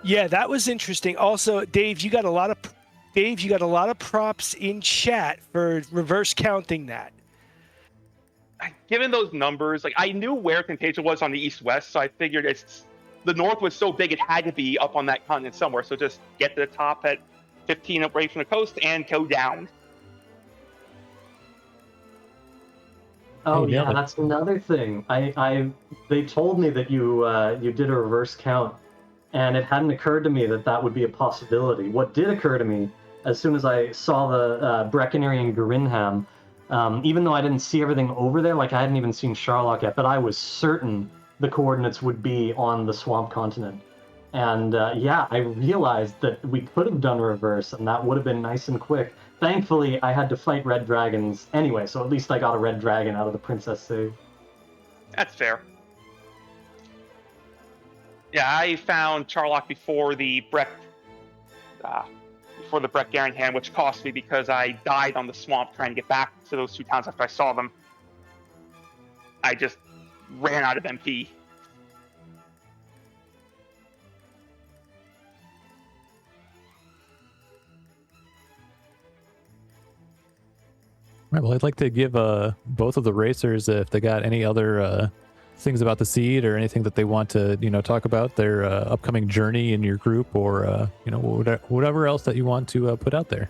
Yeah, that was interesting. Also, Dave, you got a lot of props in chat for reverse counting that. Given those numbers, like, I knew where Contagion was on the east-west, so I figured the north was so big it had to be up on that continent somewhere. So just get to the top at 15 away from the coast and go down. Oh yeah, yeah, that's another thing. They told me that you did a reverse count, and it hadn't occurred to me that would be a possibility. What did occur to me as soon as I saw the Brecconary and Grinham, even though I didn't see everything over there, like I hadn't even seen Charlock yet, but I was certain the coordinates would be on the Swamp Continent. And yeah, I realized that we could have done reverse, and that would have been nice and quick. Thankfully, I had to fight red dragons anyway, so at least I got a red dragon out of the princess save. That's fair. Yeah, I found Charlock before the Breck Garinham, which cost me because I died on the swamp trying to get back to those 2 towns after I saw them. I just ran out of MP. Right, well, I'd like to give both of the racers, if they got any other things about the seed or anything that they want to, talk about their upcoming journey in your group, or whatever else that you want to put out there.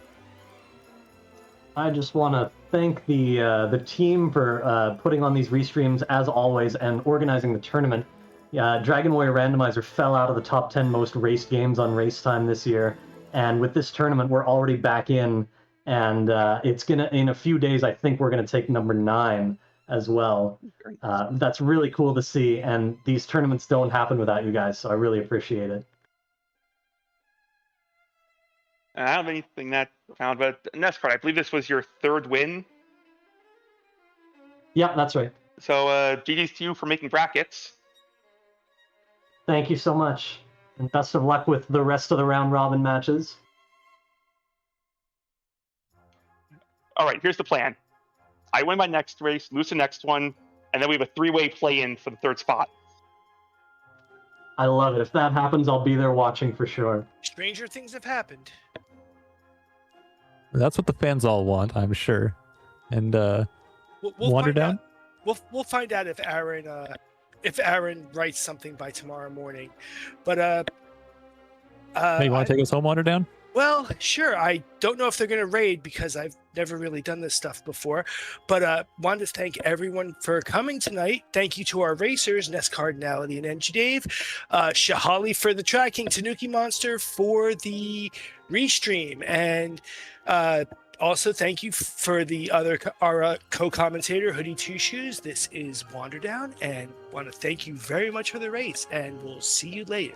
I just want to thank the team for putting on these restreams as always and organizing the tournament. Dragon Warrior Randomizer fell out of the top 10 most raced games on Race Time this year, and with this tournament, we're already back in. And it's in a few days, I think we're gonna take number 9 as well. That's really cool to see, and these tournaments don't happen without you guys, so I really appreciate it. I don't have anything that found, but NESCard, I believe this was your 3rd win. Yeah, that's right. So GG's to you for making brackets. Thank you so much, and best of luck with the rest of the round robin matches. All right, here's the plan. I win my next race, lose the next one, and then we have a 3-way play-in for the 3rd spot. I love it. If that happens, I'll be there watching for sure. Stranger things have happened. That's what the fans all want, I'm sure. And We'll Wander find down? out. We'll find out if Aaron writes something by tomorrow morning. But hey, you want to take us home, Wander down? Well, sure. I don't know if they're going to raid because I've never really done this stuff before. But wanted to thank everyone for coming tonight. Thank you to our racers, NESCardinality and Engidave, Shahali for the tracking, Tanuki Monster for the restream, and also thank you for our co-commentator, Hoodie Two Shoes. This is Wanderdown, and want to thank you very much for the race, and we'll see you later.